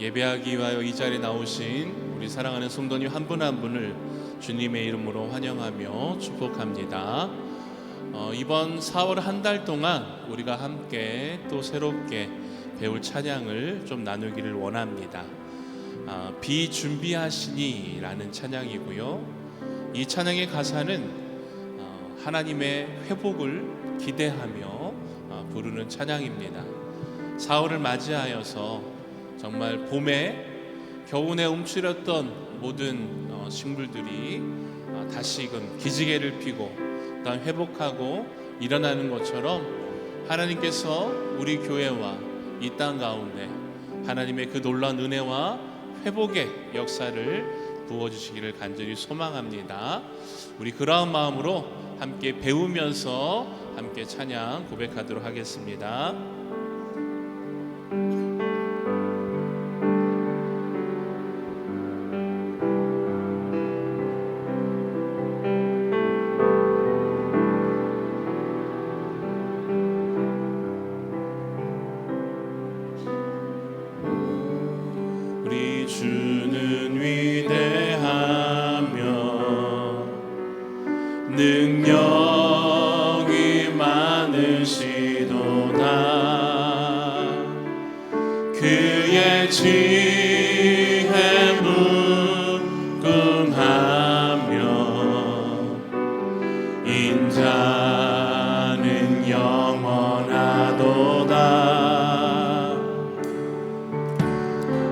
예배하기 위하여 이 자리에 나오신 우리 사랑하는 성도님 한 분 한 분을 주님의 이름으로 환영하며 축복합니다. 이번 4월 한 달 동안 우리가 함께 또 새롭게 배울 찬양을 좀 나누기를 원합니다. 비준비하시니 라는 찬양이고요. 이 찬양의 가사는 하나님의 회복을 기대하며 부르는 찬양입니다. 4월을 맞이하여서 정말 봄에 겨우내 움츠렸던 모든 식물들이 다시금 기지개를 피고 또한 회복하고 일어나는 것처럼 하나님께서 우리 교회와 이 땅 가운데 하나님의 그 놀라운 은혜와 회복의 역사를 부어주시기를 간절히 소망합니다. 우리 그러한 마음으로 함께 배우면서 함께 찬양 고백하도록 하겠습니다. 우리 주는 위대하며 능력이 많으시도다. 그의 지혜 무궁하며 인자는 영원하도다.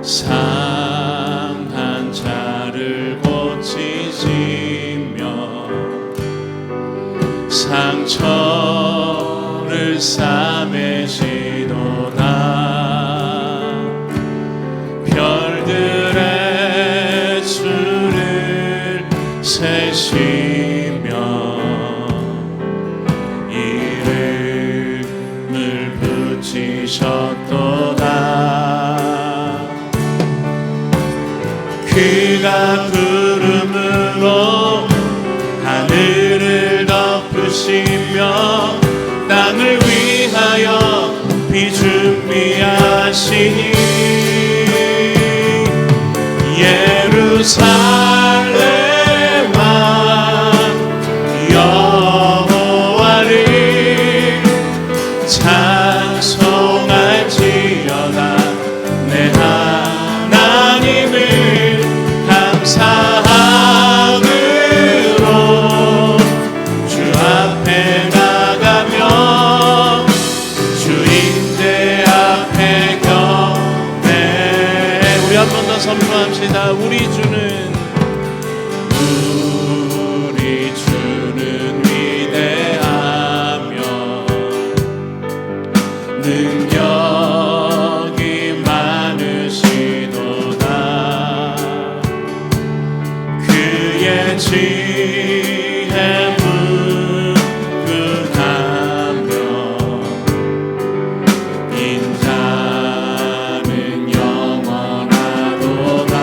상한 자를 고치시며 상처를 싸매시도다. 별들의 수를 세시며 이름을 붙이셨도다. 그가 구름으로 하늘을 덮으시며 땅을 위하여 비준비하시니 예루살렘아 여호와를 찬송할지어다. 내 하나님을 감사함으로 주 앞에 나가며 주인대 앞에 경배. 우리 한 번 더 선포합시다. 우리 주는 위대하며 능력이 많으시도다. 그의 지혜 무궁하며 인자는 영원하도다.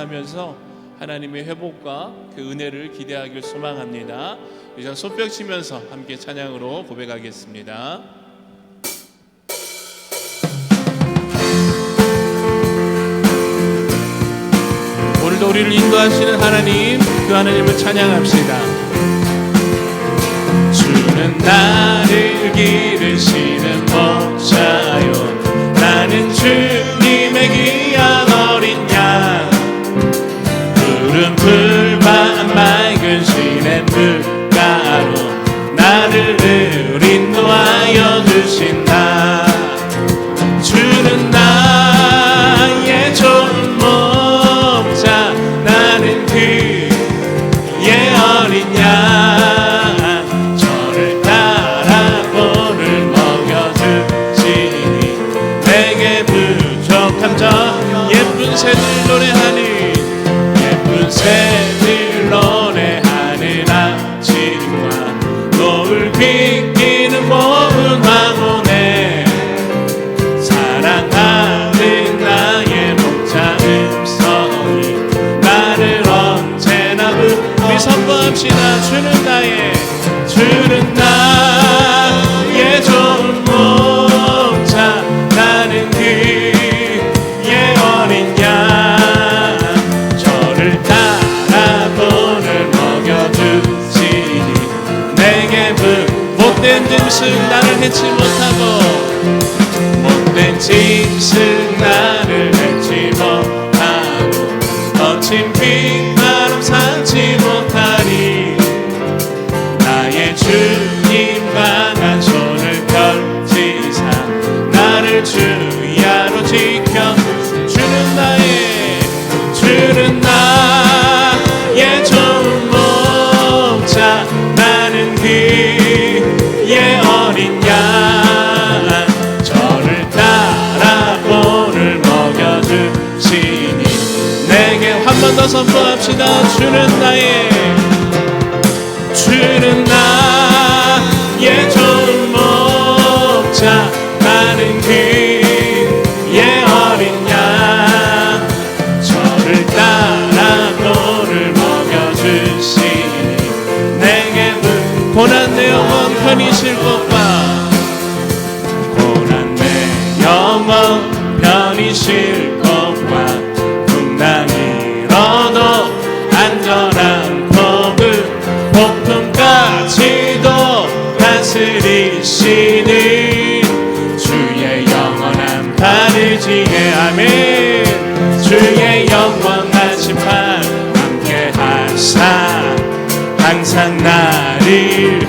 고백하면서 하나님의 회복과 그 은혜를 기대하길 소망합니다. 이제 손뼉 치면서 함께 찬양으로 고백하겠습니다. 오늘도 우리를 인도하시는 하나님, 그 하나님을 찬양합시다. 주는 나를 기르시는 목자요, 나는 주님의 귀한 어린 양. 푸른 풀밭 맑은 시냇물가로 나를 인도하여 주신다. 주는 나의 좋은 목자, 나는 그의 어린 양. 저를 따라 꼴을 먹여주시니 내게 부족함 저 예쁜 새들 노래하니, 예쁜 새들 노래하는 아침과 노을 비키는 고운 황혼에 사랑하는 나의 목자 음성이 나를 언제나 우리 선포합시다. 주는 나의 좋은 목자, 나는 그의 어린 양. 저를 따라 꼴을 먹여주시니 내게 못된 짐승 나를 해치 못하고, 못된 짐승 나를 해치 못하고, 거친 빗바람 상치 못하리. 나의 주님 강한 손을 펼치사 나를 주야로 지켜. 주는 나의 좋은 목자, 나는 그의 어린 양. 저를 따라 꼴을 먹여주시니 내게 한 번 더 선포합시다. 주는 나의 좋은 목자, 나는 그의 어린 양. 저를 따라 꼴을 먹여주시니 내게 고난 내 영혼 편히 쉴 곳과, 고난 내 영혼 편히 쉴 곳과, 풍랑이 일어도 안전한 폭풍까지도 다스리시는 주의 영원한 바르지에 아멘. 주의 영원하신 발 함께 하사 항상 나를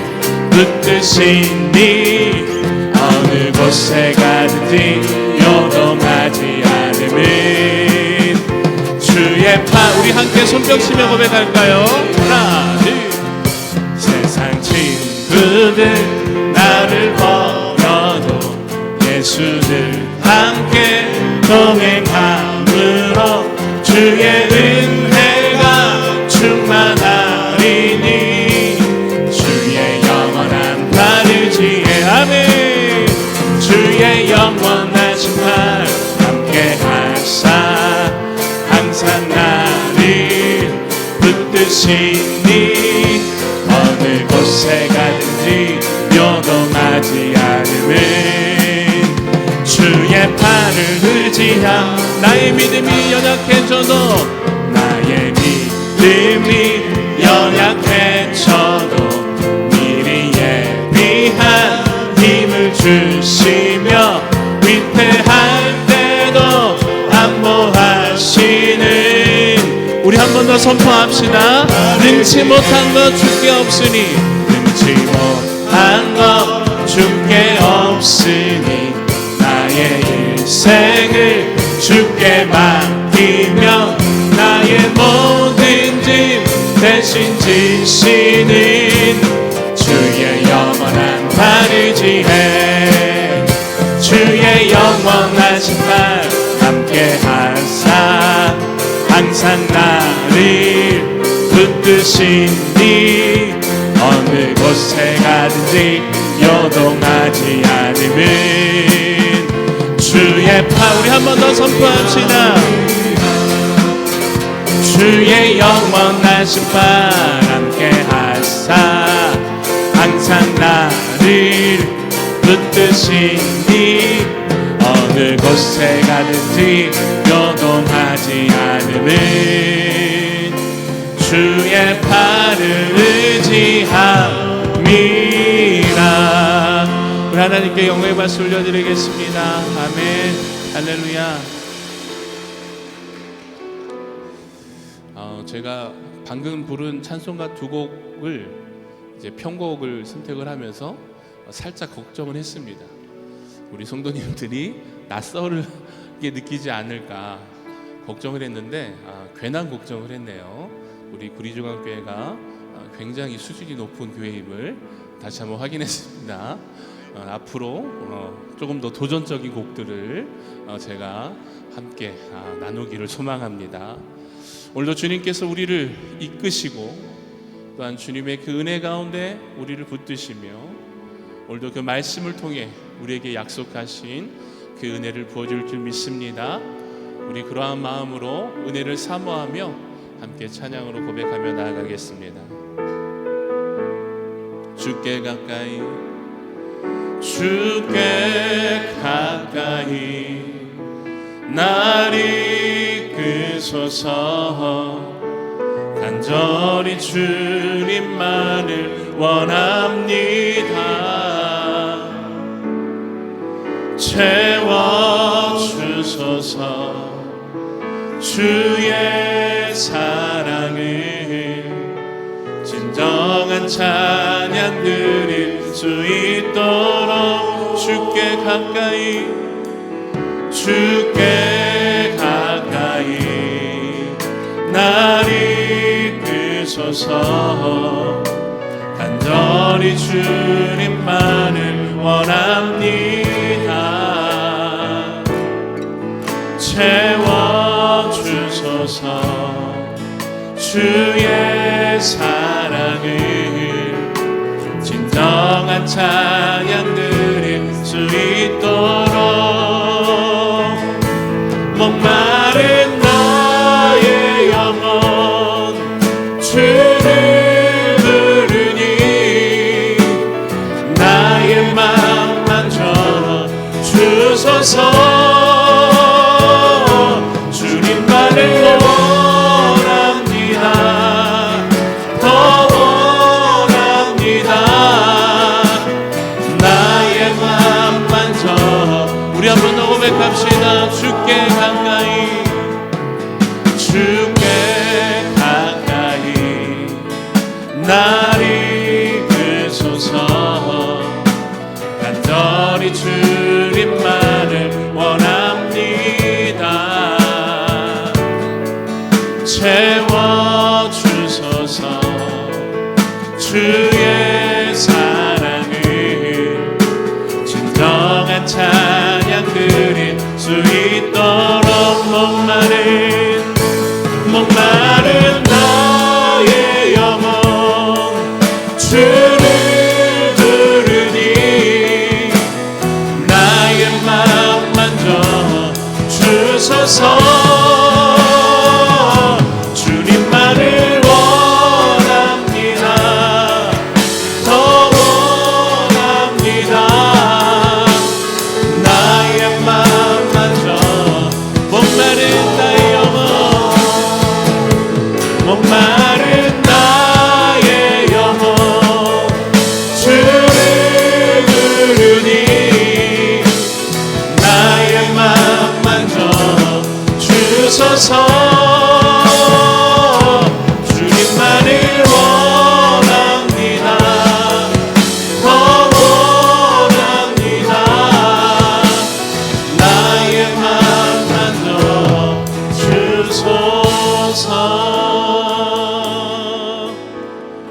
붙드시니 어느 곳에 가든지 요동하지 않음은 주의 파. 우리 함께 손뼉 치며 고백할까요? 하나 둘. 세상 친구들 나를 버려도 예수들 함께 동행함으로 주의 은혜가 충만하리니 주의 영원한 바르지에 아멘. 주의 영원하신 발 함께 하사 항상 나를 붙드시니 어느 곳에 가든지 요동하지 않음은 주의 팔을 의지하. 나의 믿음이 연약해져도 나의 믿음이 연약해져도 미리 예비한 힘을 주시며 위태할 때도 안보하시는 우리 한 번 더 선포합시다. 능치 못한 것 주께 없으니 능치 못한 것 주께 없으니 나의 일생을 주께 맡기며 나의 모든 짐 대신 지시는 주의 영원한 바르지에 주의 영원하신 발 함께 하사 항상 나를 붙드시니 어느 곳에 가든지 요동하지 않음은 주의 파. 우리 한 번 더 선포합시다. 주의 영원하신 발 함께 하사 항상 나를 붙드시니 어느 곳에 가든지 요동하지 않음은 주의 팔을 의지함이라. 우리 하나님께 영광의 박수 올려드리겠습니다. 아멘. 할렐루야. 제가 방금 부른 찬송가 두 곡을 이제 편곡을 선택을 하면서 살짝 걱정을 했습니다. 우리 성도님들이 낯설게 느끼지 않을까 걱정을 했는데 괜한 걱정을 했네요. 우리 구리중앙교회가 굉장히 수준이 높은 교회임을 다시 한번 확인했습니다. 앞으로 조금 더 도전적인 곡들을 제가 함께 나누기를 소망합니다. 오늘도 주님께서 우리를 이끄시고 또한 주님의 그 은혜 가운데 우리를 붙드시며 오늘도 그 말씀을 통해 우리에게 약속하신 그 은혜를 부어줄 줄 믿습니다. 우리 그러한 마음으로 은혜를 사모하며 함께 찬양으로 고백하며 나아가겠습니다. 주께 가까이 주께 가까이 날 이끄소서. 간절히 주님만을 원합니다. 채워주소서. 주의 사랑을 진정한 찬양 드릴 수 있도록 주께 가까이 주께 가까이 날 이끄소서. 간절히 주님만을 원합니다. 채워주소서. 주의 사랑을 진정한 찬양 드릴 수 있도록 목마른 나의 영혼 주를 부르니 나의 맘 만져 주소서. 주님만을 원합니다. 더 원합니다. 나의 맘 만져. 우리 한번 더 고백합시다. 주께 가까이 주께 가까이 날 이끄소서. 간절히 주님만을 원합니다. 채워주소서. 주의 사랑을 진정한 찬양 드릴 수 있도록 목마른 나의 영혼 주를 부르니 나의 맘 만져 주소서. 주님만을 원합니다. 더 원합니다. 나의 맘 만져. 목마른 나의 영혼 목마른 나의 영혼 주를 부르니 나의 맘 만져 주소서. 주님만을 원합니다. 더 원합니다. 나의 맘 만져 주소서.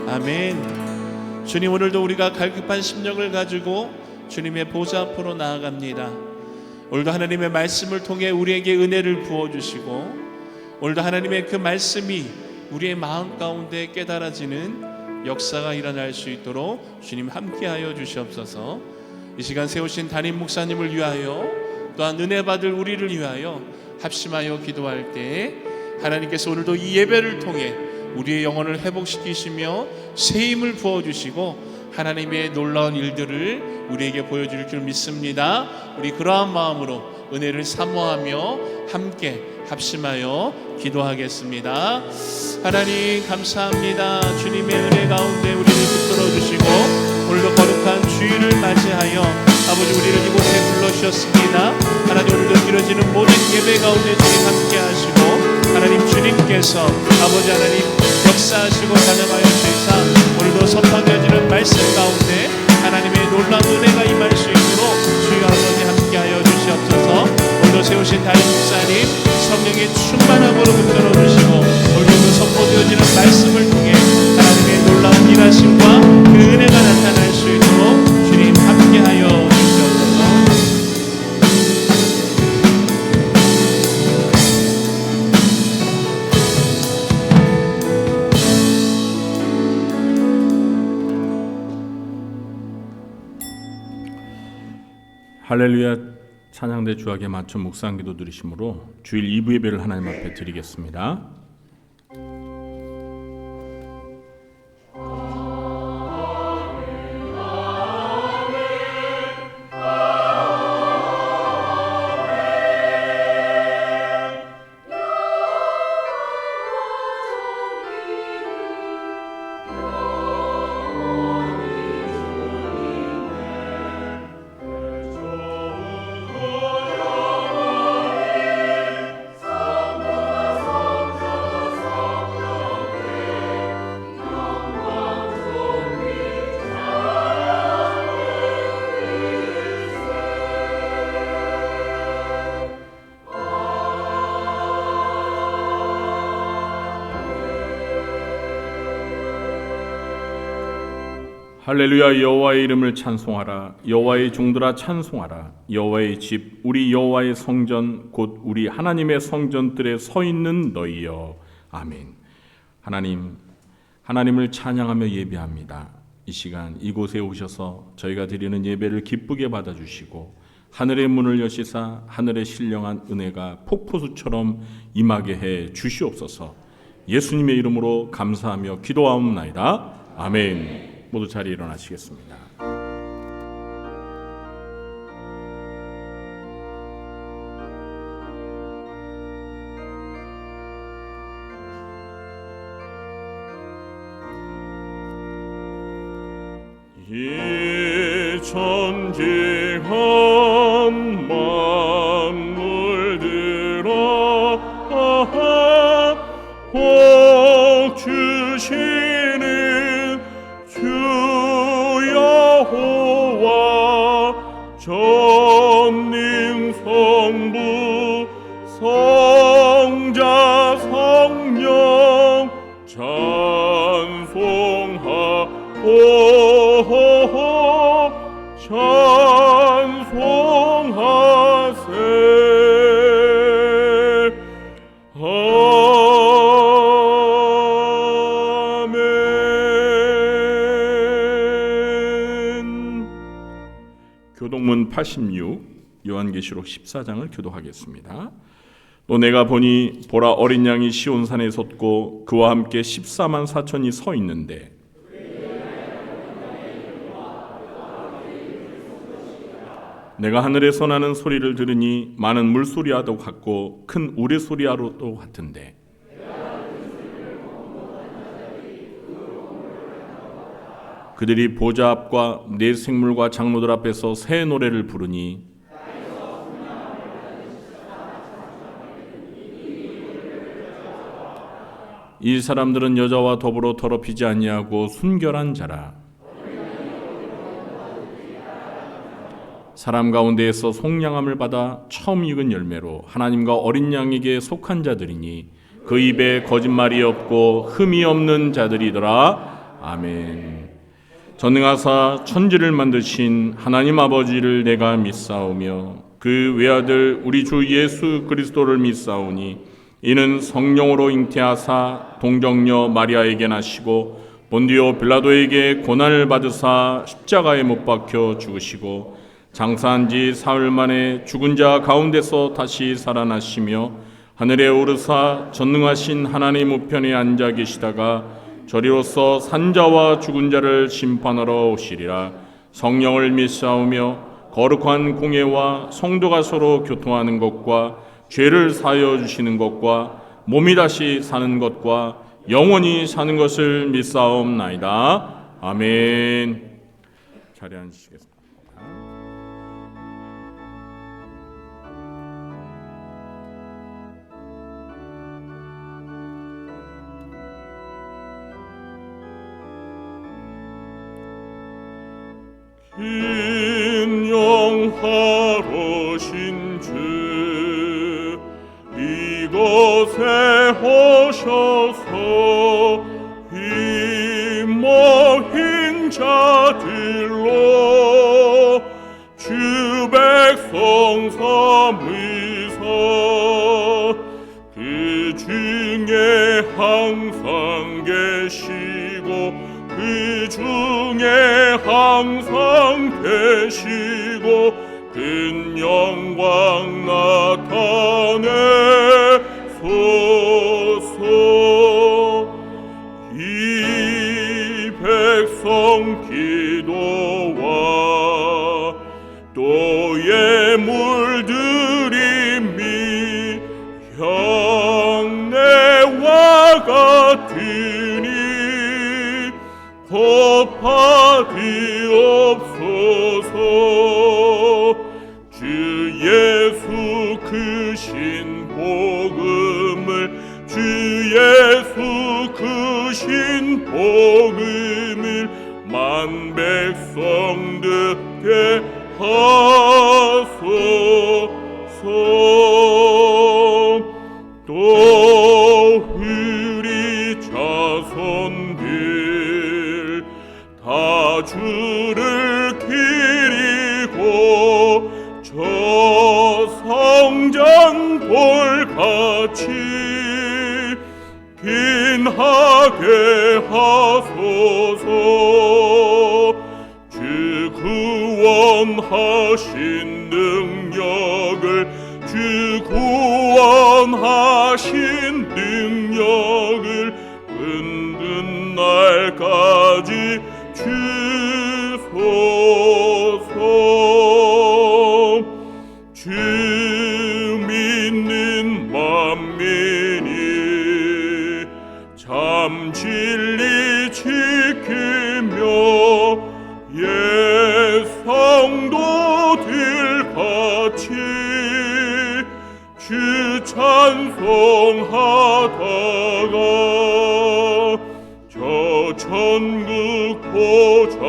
아멘. 주님, 오늘도 우리가 갈급한 심령을 가지고 주님의 보좌 앞으로 나아갑니다. 오늘도 하나님의 말씀을 통해 우리에게 은혜를 부어주시고 오늘도 하나님의 그 말씀이 우리의 마음 가운데 깨달아지는 역사가 일어날 수 있도록 주님 함께하여 주시옵소서. 이 시간 세우신 담임 목사님을 위하여 또한 은혜 받을 우리를 위하여 합심하여 기도할 때 하나님께서 오늘도 이 예배를 통해 우리의 영혼을 회복시키시며 새 힘을 부어주시고 하나님의 놀라운 일들을 우리에게 보여줄 줄 믿습니다. 우리 그러한 마음으로 은혜를 사모하며 함께 합심하여 기도하겠습니다. 하나님 감사합니다. 주님의 은혜 가운데 우리를 붙들어 주시고 오늘도 거룩한 주일을 맞이하여 아버지 우리를 이곳에 불러주셨습니다. 하나님 오늘도 이루어지는 모든 예배 가운데 주님 함께 하시고 하나님 주님께서 아버지 하나님 역사하시고 단행하여 주시사 오늘도 선포되어지는 말씀 가운데 하나님의 놀라운 은혜가 임할 수 있도록 주여 아버지 함께하여 주시옵소서. 오늘도 세우신 담임 목사님 성령의 충만함으로 붙들어 주시고 오늘도 선포되어지는 말씀을 통해 하나님의 놀라운 일하심과 그 은혜가 나타날 수 있도록 주님 함께하여 주시옵소서. 할렐루야. 찬양대 주악에 맞춰 묵상기도 드리심으로 주일 2부 예배를 하나님 앞에 드리겠습니다. 할렐루야. 여호와의 이름을 찬송하라. 여호와의 종들아 찬송하라. 여호와의 집 우리 여호와의 성전 곧 우리 하나님의 성전들에 서 있는 너희여. 아멘. 하나님을 찬양하며 예배합니다. 이 시간 이곳에 오셔서 저희가 드리는 예배를 기쁘게 받아주시고 하늘의 문을 여시사 하늘의 신령한 은혜가 폭포수처럼 임하게 해 주시옵소서. 예수님의 이름으로 감사하며 기도하옵나이다. 아멘. 모두 자리에 일어나시겠습니다. 이 천지한 만물들아 복 주시는 주 여호와 전능 성부 성자 성령 찬송하오. 찬송하세. 아멘. 교동문 86 요한계시록 14장을 교도하겠습니다. 또 내가 보니 보라 어린 양이 시온산에 섰고 그와 함께 14만 4천이 서 있는데 내가 하늘에서 나는 소리를 들으니 많은 물소리와도 같고 큰 우레소리와도 같은데 그들이 보좌 앞과 네 생물과 장로들 앞에서 새 노래를 부르니 이 사람들은 여자와 더불어 더럽히지 아니하고 순결한 자라. 사람 가운데에서 속량함을 받아 처음 익은 열매로 하나님과 어린 양에게 속한 자들이니 그 입에 거짓말이 없고 흠이 없는 자들이더라. 아멘. 전능하사 천지를 만드신 하나님 아버지를 내가 믿사오며 그 외아들 우리 주 예수 그리스도를 믿사오니 이는 성령으로 잉태하사 동정녀 마리아에게 나시고 본디오 빌라도에게 고난을 받으사 십자가에 못 박혀 죽으시고 장사한 지 사흘 만에 죽은 자 가운데서 다시 살아나시며 하늘에 오르사 전능하신 하나님 우편에 앉아 계시다가 저리로서 산자와 죽은 자를 심판하러 오시리라. 성령을 믿사오며 거룩한 공예와 성도가 서로 교통하는 것과 죄를 사하여 주시는 것과 몸이 다시 사는 것과 영원히 사는 것을 믿사옵나이다. 아멘. 자리에 앉으시겠습니다. 인영하로신 주 이곳에 오셔서 이 모인 자들로 주 백성 삼으사 그 중에 항상 계시고 그 중에 항상 계시고 큰 영광 나타내소서. 이 백성 기도와 또 예물드림이 향내와 같으니 곱하디옵소서. 주 예수 크신 복음을 주 예수 크신 복음을 만 백성 듣게 하소서. 또 우리 자손들 다 주를 기리고 저 성전 돌같이 긴하게 하소서. 주 구원하신 능력을 주 구원하신 능력을 은근 날까지 주소서. 주 믿는 만민이 참 진리 지키며 옛 성도들 같이 주 찬송하다가 저 천국 보좌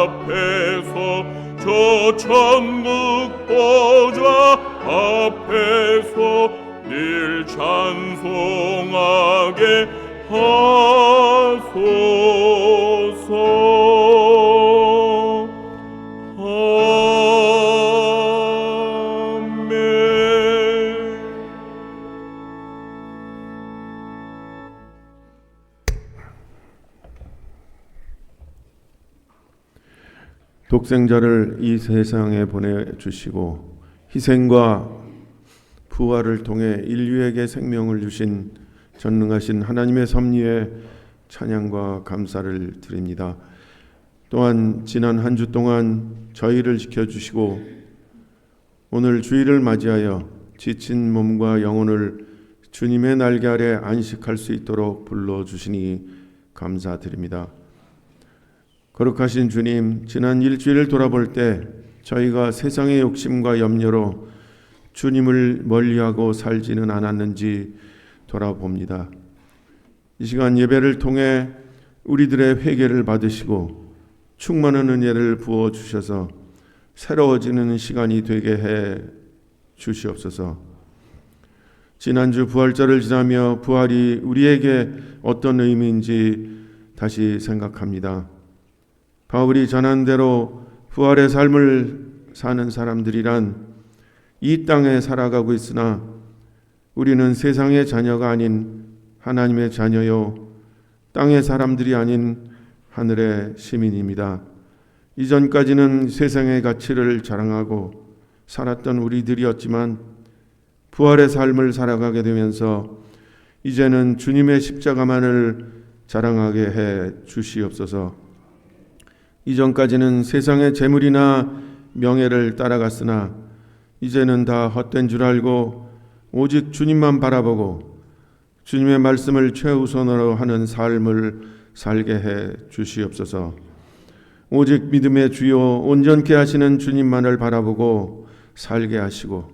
앞에서 저 천국 보좌 앞에서 늘 찬송하게 하소서. 아멘. 독생자를 이 세상에 보내주시고 희생과 부활을 통해 인류에게 생명을 주신 전능하신 하나님의 섭리에 찬양과 감사를 드립니다. 또한 지난 한 주 동안 저희를 지켜주시고 오늘 주일을 맞이하여 지친 몸과 영혼을 주님의 날개 아래 안식할 수 있도록 불러주시니 감사드립니다. 거룩하신 주님, 지난 일주일을 돌아볼 때 저희가 세상의 욕심과 염려로 주님을 멀리하고 살지는 않았는지 돌아봅니다. 이 시간 예배를 통해 우리들의 회개를 받으시고 충만한 은혜를 부어주셔서 새로워지는 시간이 되게 해 주시옵소서. 지난주 부활절을 지나며 부활이 우리에게 어떤 의미인지 다시 생각합니다. 바울이 전한 대로 부활의 삶을 사는 사람들이란 이 땅에 살아가고 있으나 우리는 세상의 자녀가 아닌 하나님의 자녀요 땅의 사람들이 아닌 하늘의 시민입니다. 이전까지는 세상의 가치를 자랑하고 살았던 우리들이었지만 부활의 삶을 살아가게 되면서 이제는 주님의 십자가만을 자랑하게 해 주시옵소서. 이전까지는 세상의 재물이나 명예를 따라갔으나 이제는 다 헛된 줄 알고 오직 주님만 바라보고 주님의 말씀을 최우선으로 하는 삶을 살게 해 주시옵소서. 오직 믿음의 주요 온전케 하시는 주님만을 바라보고 살게 하시고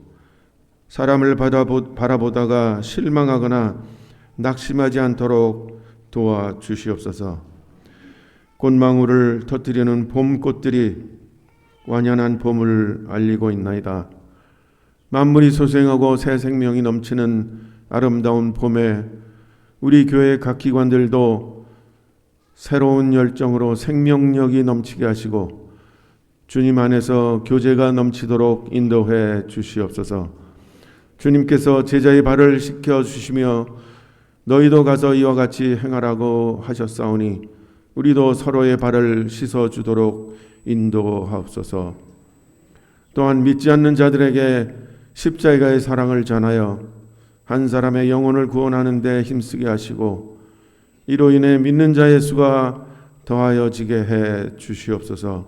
사람을 바라보다가 실망하거나 낙심하지 않도록 도와주시옵소서. 꽃망울을 터뜨리는 봄꽃들이 완연한 봄을 알리고 있나이다. 만물이 소생하고 새 생명이 넘치는 아름다운 봄에 우리 교회 각 기관들도 새로운 열정으로 생명력이 넘치게 하시고 주님 안에서 교제가 넘치도록 인도해 주시옵소서. 주님께서 제자의 발을 씻겨 주시며 너희도 가서 이와 같이 행하라고 하셨사오니 우리도 서로의 발을 씻어 주도록 인도하옵소서. 또한 믿지 않는 자들에게 십자가의 사랑을 전하여 한 사람의 영혼을 구원하는 데 힘쓰게 하시고 이로 인해 믿는 자의 수가 더하여지게 해 주시옵소서.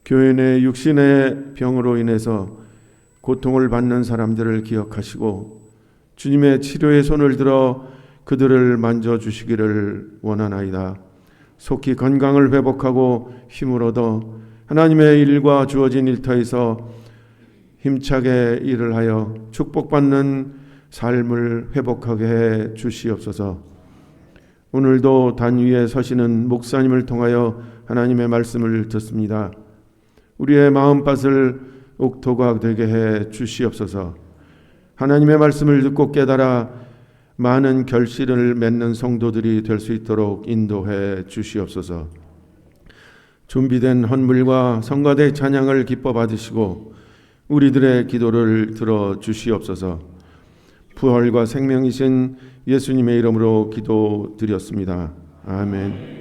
교회 내 육신의 병으로 인해서 고통을 받는 사람들을 기억하시고 주님의 치료의 손을 들어 그들을 만져주시기를 원하나이다. 속히 건강을 회복하고 힘을 얻어 하나님의 일과 주어진 일터에서 힘차게 일을 하여 축복받는 삶을 회복하게 해 주시옵소서. 오늘도 단 위에 서시는 목사님을 통하여 하나님의 말씀을 듣습니다. 우리의 마음밭을 옥토가 되게 해 주시옵소서. 하나님의 말씀을 듣고 깨달아 많은 결실을 맺는 성도들이 될 수 있도록 인도해 주시옵소서. 준비된 헌물과 성가대 찬양을 기뻐 받으시고 우리들의 기도를 들어 주시옵소서. 부활과 생명이신 예수님의 이름으로 기도드렸습니다. 아멘.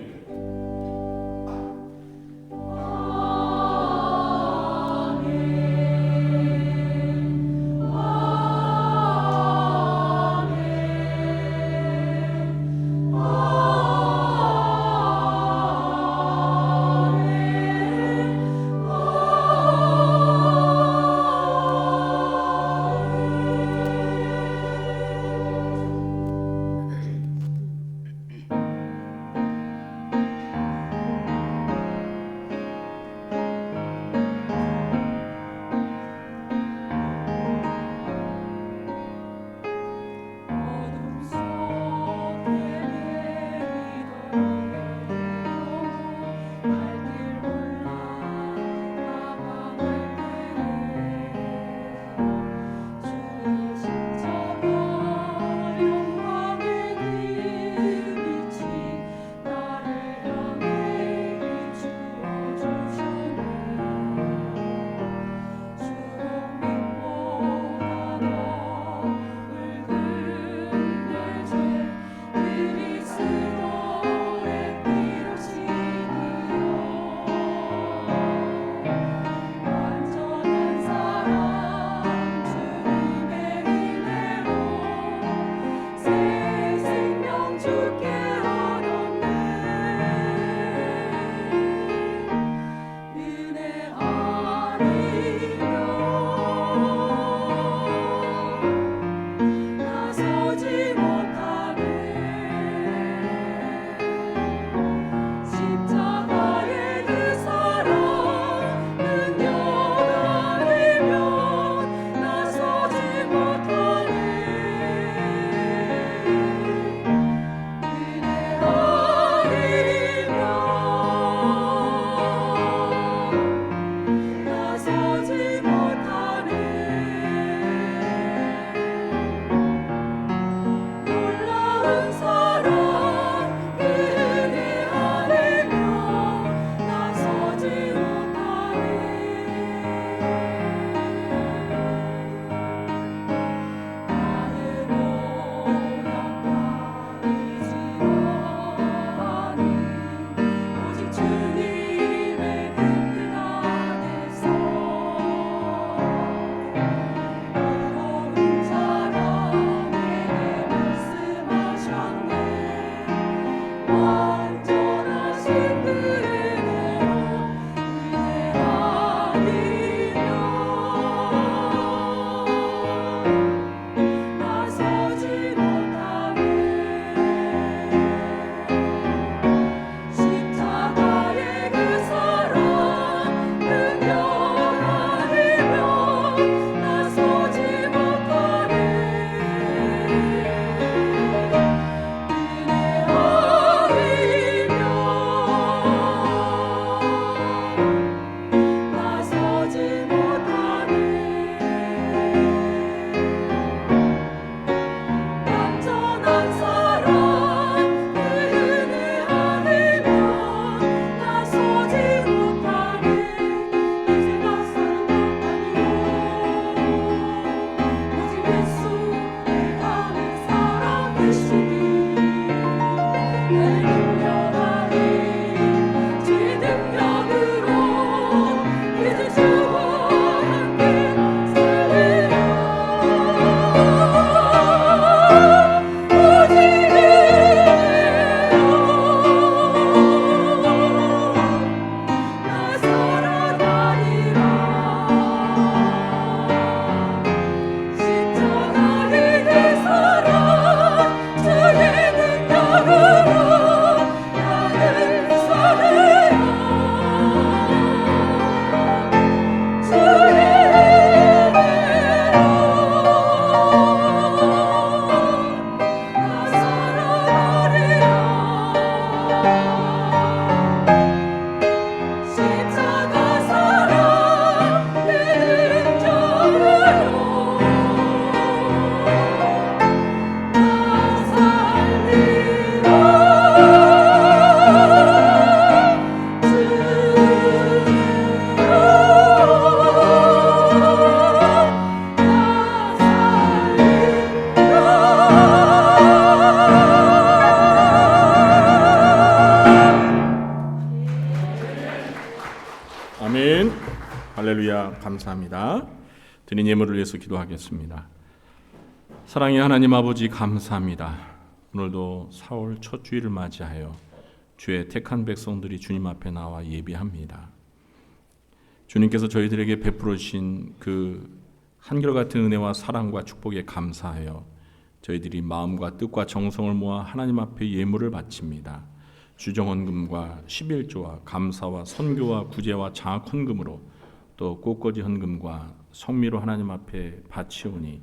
아멘. 할렐루야. 감사합니다. 드린 예물을 위해서 기도하겠습니다. 사랑의 하나님 아버지 감사합니다. 오늘도 4월 첫 주일을 맞이하여 주의 택한 백성들이 주님 앞에 나와 예비합니다. 주님께서 저희들에게 베풀어 주신 그 한결같은 은혜와 사랑과 축복에 감사하여 저희들이 마음과 뜻과 정성을 모아 하나님 앞에 예물을 바칩니다. 주정헌금과 11조와 감사와 선교와 구제와 장학헌금으로 또 꽃꽂이 헌금과 성미로 하나님 앞에 바치오니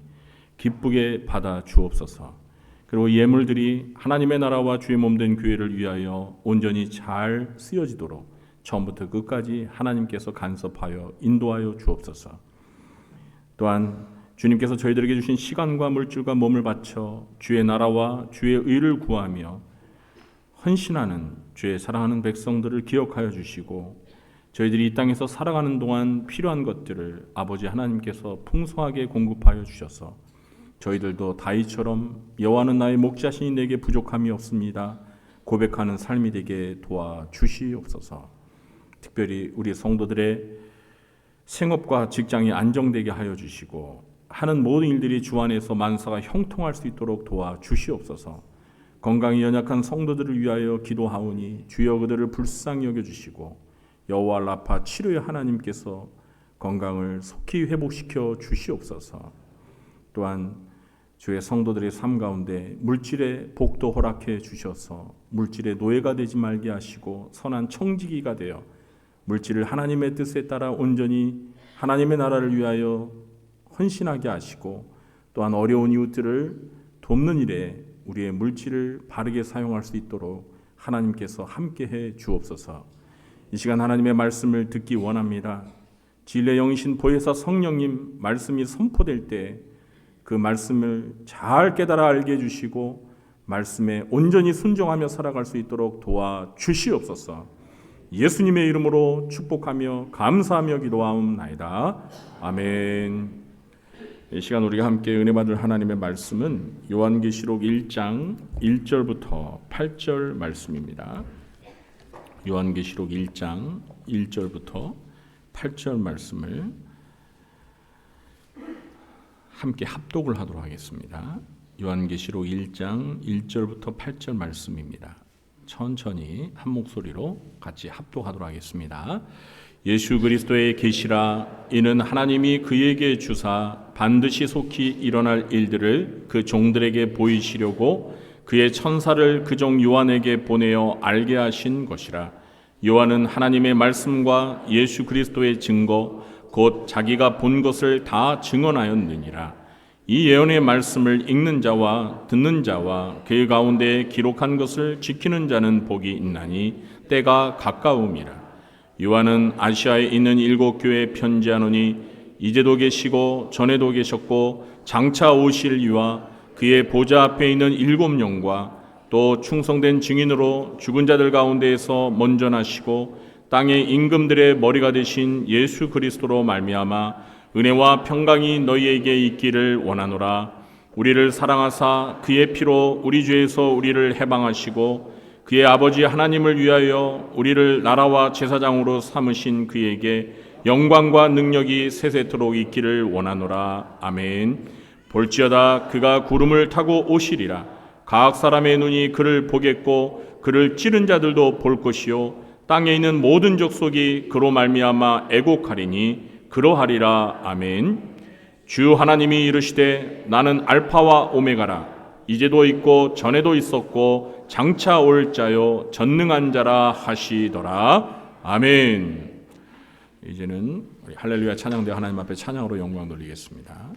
기쁘게 받아 주옵소서. 그리고 예물들이 하나님의 나라와 주의 몸된 교회를 위하여 온전히 잘 쓰여지도록 처음부터 끝까지 하나님께서 간섭하여 인도하여 주옵소서. 또한 주님께서 저희들에게 주신 시간과 물질과 몸을 바쳐 주의 나라와 주의 의를 구하며 헌신하는 주의 사랑하는 백성들을 기억하여 주시고 저희들이 이 땅에서 살아가는 동안 필요한 것들을 아버지 하나님께서 풍성하게 공급하여 주셔서 저희들도 다윗처럼 여호와는 나의 목자시니 내게 부족함이 없습니다 고백하는 삶이 되게 도와주시옵소서. 특별히 우리 성도들의 생업과 직장이 안정되게 하여 주시고 하는 모든 일들이 주 안에서 만사가 형통할 수 있도록 도와주시옵소서. 건강이 연약한 성도들을 위하여 기도하오니 주여 그들을 불쌍히 여겨주시고 여호와 라파 치료의 하나님께서 건강을 속히 회복시켜 주시옵소서. 또한 주의 성도들의 삶 가운데 물질의 복도 허락해 주셔서 물질의 노예가 되지 말게 하시고 선한 청지기가 되어 물질을 하나님의 뜻에 따라 온전히 하나님의 나라를 위하여 헌신하게 하시고 또한 어려운 이웃들을 돕는 일에 우리의 물질을 바르게 사용할 수 있도록 하나님께서 함께해 주옵소서. 이 시간 하나님의 말씀을 듣기 원합니다. 진리의 영이신 보혜사 성령님 말씀이 선포될 때 그 말씀을 잘 깨달아 알게 해주시고 말씀에 온전히 순종하며 살아갈 수 있도록 도와주시옵소서. 예수님의 이름으로 축복하며 감사하며 기도하옵나이다. 아멘. 이 시간 우리가 함께 은혜 받을 하나님의 말씀은 요한계시록 1장 1절부터 8절 말씀입니다. 요한계시록 1장 1절부터 8절 말씀을 함께 합독을 하도록 하겠습니다. 요한계시록 1장 1절부터 8절 말씀입니다. 천천히 한 목소리로 같이 합독하도록 하겠습니다. 예수 그리스도의 계시라. 이는 하나님이 그에게 주사 반드시 속히 일어날 일들을 그 종들에게 보이시려고 그의 천사를 그 종 요한에게 보내어 알게 하신 것이라. 요한은 하나님의 말씀과 예수 그리스도의 증거 곧 자기가 본 것을 다 증언하였느니라. 이 예언의 말씀을 읽는 자와 듣는 자와 그 가운데 기록한 것을 지키는 자는 복이 있나니 때가 가까움이라. 요한은 아시아에 있는 7 교회에 편지하노니 이제도 계시고 전에도 계셨고 장차 오실 이와 그의 보좌 앞에 있는 7 영과 또 충성된 증인으로 죽은 자들 가운데에서 먼저 나시고 땅의 임금들의 머리가 되신 예수 그리스도로 말미암아 은혜와 평강이 너희에게 있기를 원하노라. 우리를 사랑하사 그의 피로 우리 죄에서 우리를 해방하시고 그의 아버지 하나님을 위하여 우리를 나라와 제사장으로 삼으신 그에게 영광과 능력이 세세토록 있기를 원하노라. 아멘. 볼지어다 그가 구름을 타고 오시리라. 각 사람의 눈이 그를 보겠고 그를 찌른 자들도 볼 것이요 땅에 있는 모든 족속이 그로 말미암아 애곡하리니 그러하리라. 아멘. 주 하나님이 이르시되 나는 알파와 오메가라. 이제도 있고 전에도 있었고 장차 올 자요 전능한 자라 하시더라. 아멘. 이제는 우리 할렐루야 찬양대 하나님 앞에 찬양으로 영광 돌리겠습니다.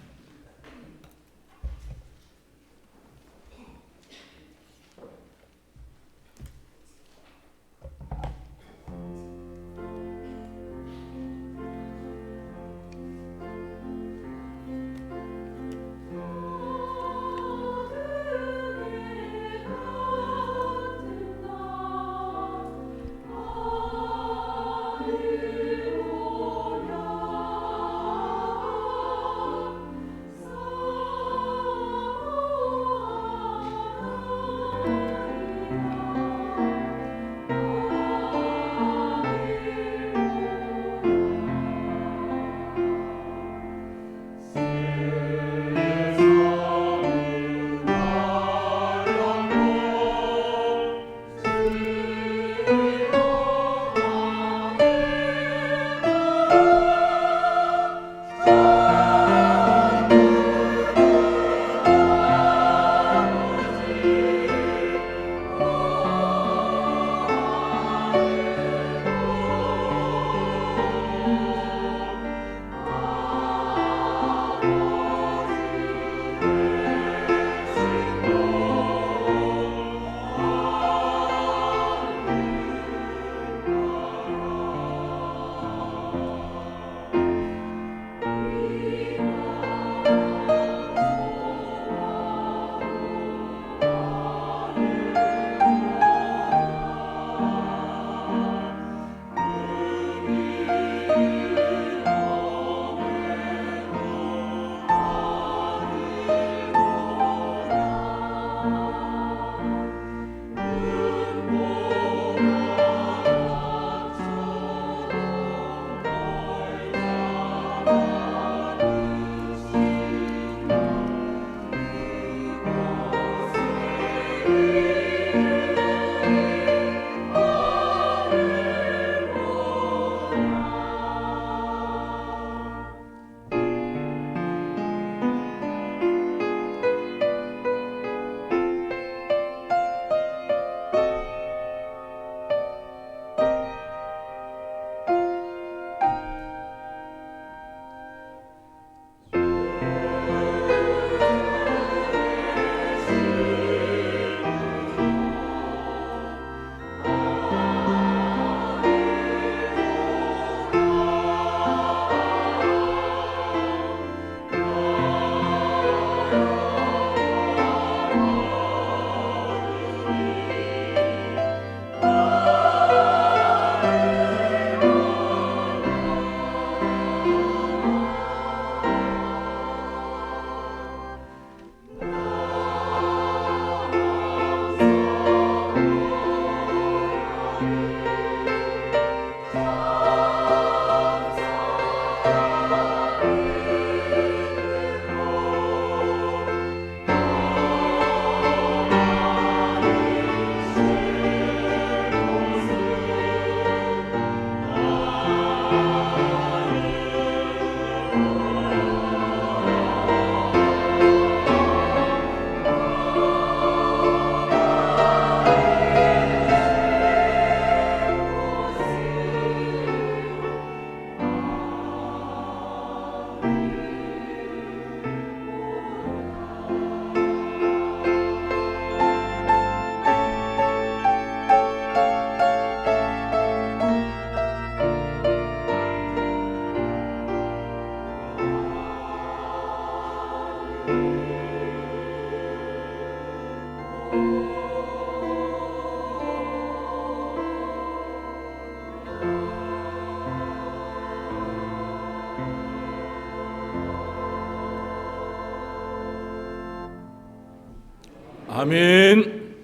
아멘.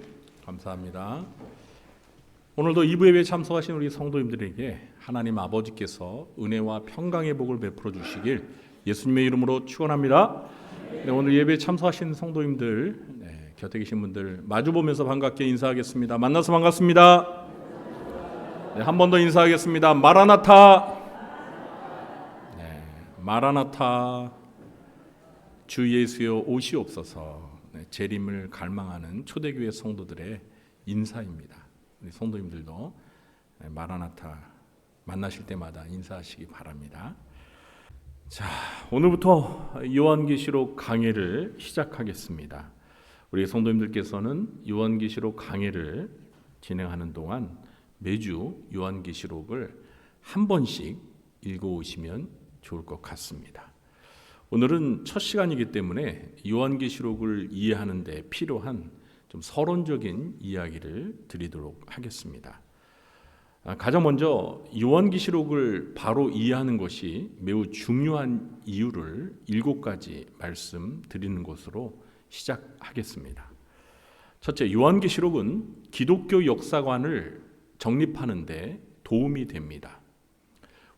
감사합니다. 오늘도 2부 예배에 참석하신 우리 성도님들에게 하나님 아버지께서 은혜와 평강의 복을 베풀어 주시길 예수님의 이름으로 축원합니다. 네, 오늘 예배에 참석하신 성도님들, 곁에 계신 분들 마주보면서 반갑게 인사하겠습니다. 만나서 반갑습니다. 네, 한 번 더 인사하겠습니다. 마라나타. 네, 마라나타. 주 예수여 오시옵소서. 네, 재림을 갈망하는 초대교회 성도들의 인사입니다. 우리 성도님들도 마라나타 만나실 때마다 인사하시기 바랍니다. 자, 오늘부터 요한계시록 강해를 시작하겠습니다. 우리 성도님들께서는 요한계시록 강해를 진행하는 동안 매주 요한계시록을 한 번씩 읽어오시면 좋을 것 같습니다. 오늘은 첫 시간이기 때문에 요한계시록을 이해하는 데 필요한 좀 서론적인 이야기를 드리도록 하겠습니다. 가장 먼저 요한계시록을 바로 이해하는 것이 매우 중요한 이유를 7가지 말씀드리는 것으로 시작하겠습니다. 첫째, 요한계시록은 기독교 역사관을 정립하는 데 도움이 됩니다.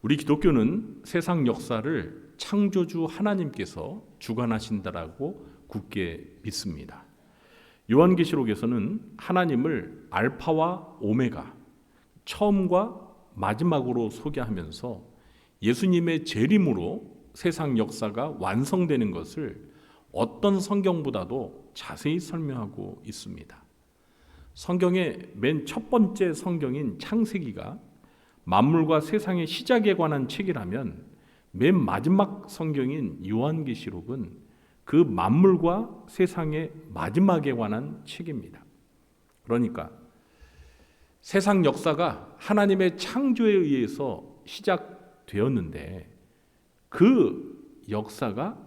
우리 기독교는 세상 역사를 창조주 하나님께서 주관하신다라고 굳게 믿습니다. 요한계시록에서는 하나님을 알파와 오메가, 처음과 마지막으로 소개하면서 예수님의 재림으로 세상 역사가 완성되는 것을 어떤 성경보다도 자세히 설명하고 있습니다. 성경의 맨 첫 번째 성경인 창세기가 만물과 세상의 시작에 관한 책이라면 맨 마지막 성경인 요한계시록은 그 만물과 세상의 마지막에 관한 책입니다. 그러니까 세상 역사가 하나님의 창조에 의해서 시작되었는데 그 역사가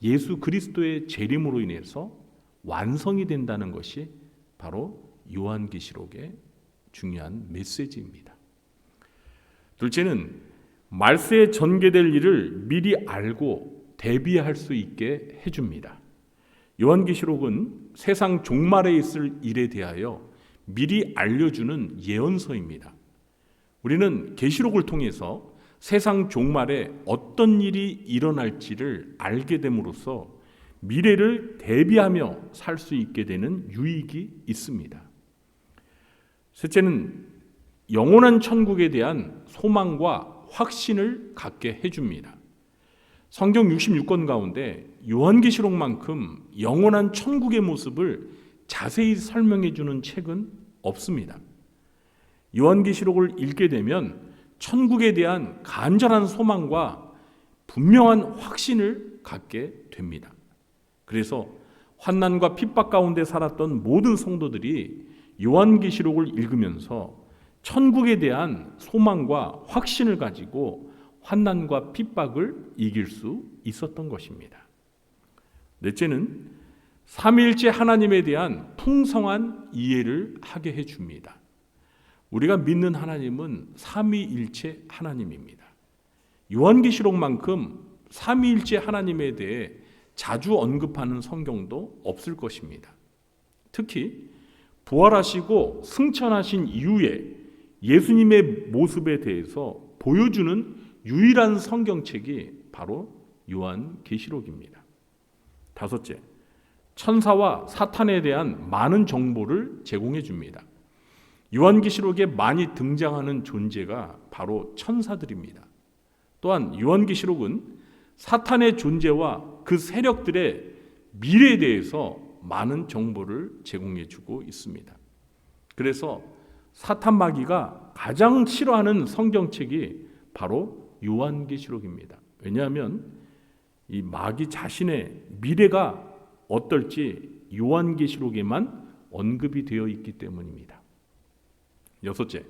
예수 그리스도의 재림으로 인해서 완성이 된다는 것이 바로 요한계시록의 중요한 메시지입니다. 둘째는 말세에 전개될 일을 미리 알고 대비할 수 있게 해줍니다. 요한계시록은 세상 종말에 있을 일에 대하여 미리 알려주는 예언서입니다. 우리는 계시록을 통해서 세상 종말에 어떤 일이 일어날지를 알게 됨으로써 미래를 대비하며 살 수 있게 되는 유익이 있습니다. 셋째는 영원한 천국에 대한 소망과 확신을 갖게 해줍니다. 성경 66권 가운데 요한계시록만큼 영원한 천국의 모습을 자세히 설명해 주는 책은 없습니다. 요한계시록을 읽게 되면 천국에 대한 간절한 소망과 분명한 확신을 갖게 됩니다. 그래서 환난과 핍박 가운데 살았던 모든 성도들이 요한계시록을 읽으면서 천국에 대한 소망과 확신을 가지고 환난과 핍박을 이길 수 있었던 것입니다. 넷째는 삼위일체 하나님에 대한 풍성한 이해를 하게 해줍니다. 우리가 믿는 하나님은 삼위일체 하나님입니다. 요한계시록만큼 삼위일체 하나님에 대해 자주 언급하는 성경도 없을 것입니다. 특히 부활하시고 승천하신 이후에 예수님의 모습에 대해서 보여주는 유일한 성경책이 바로 요한계시록입니다. 다섯째, 천사와 사탄에 대한 많은 정보를 제공해 줍니다. 요한계시록에 많이 등장하는 존재가 바로 천사들입니다. 또한 요한계시록은 사탄의 존재와 그 세력들의 미래에 대해서 많은 정보를 제공해 주고 있습니다. 그래서 사탄 마귀가 가장 싫어하는 성경책이 바로 요한계시록입니다. 왜냐하면 이 마귀 자신의 미래가 어떨지 요한계시록에만 언급이 되어 있기 때문입니다. 여섯째,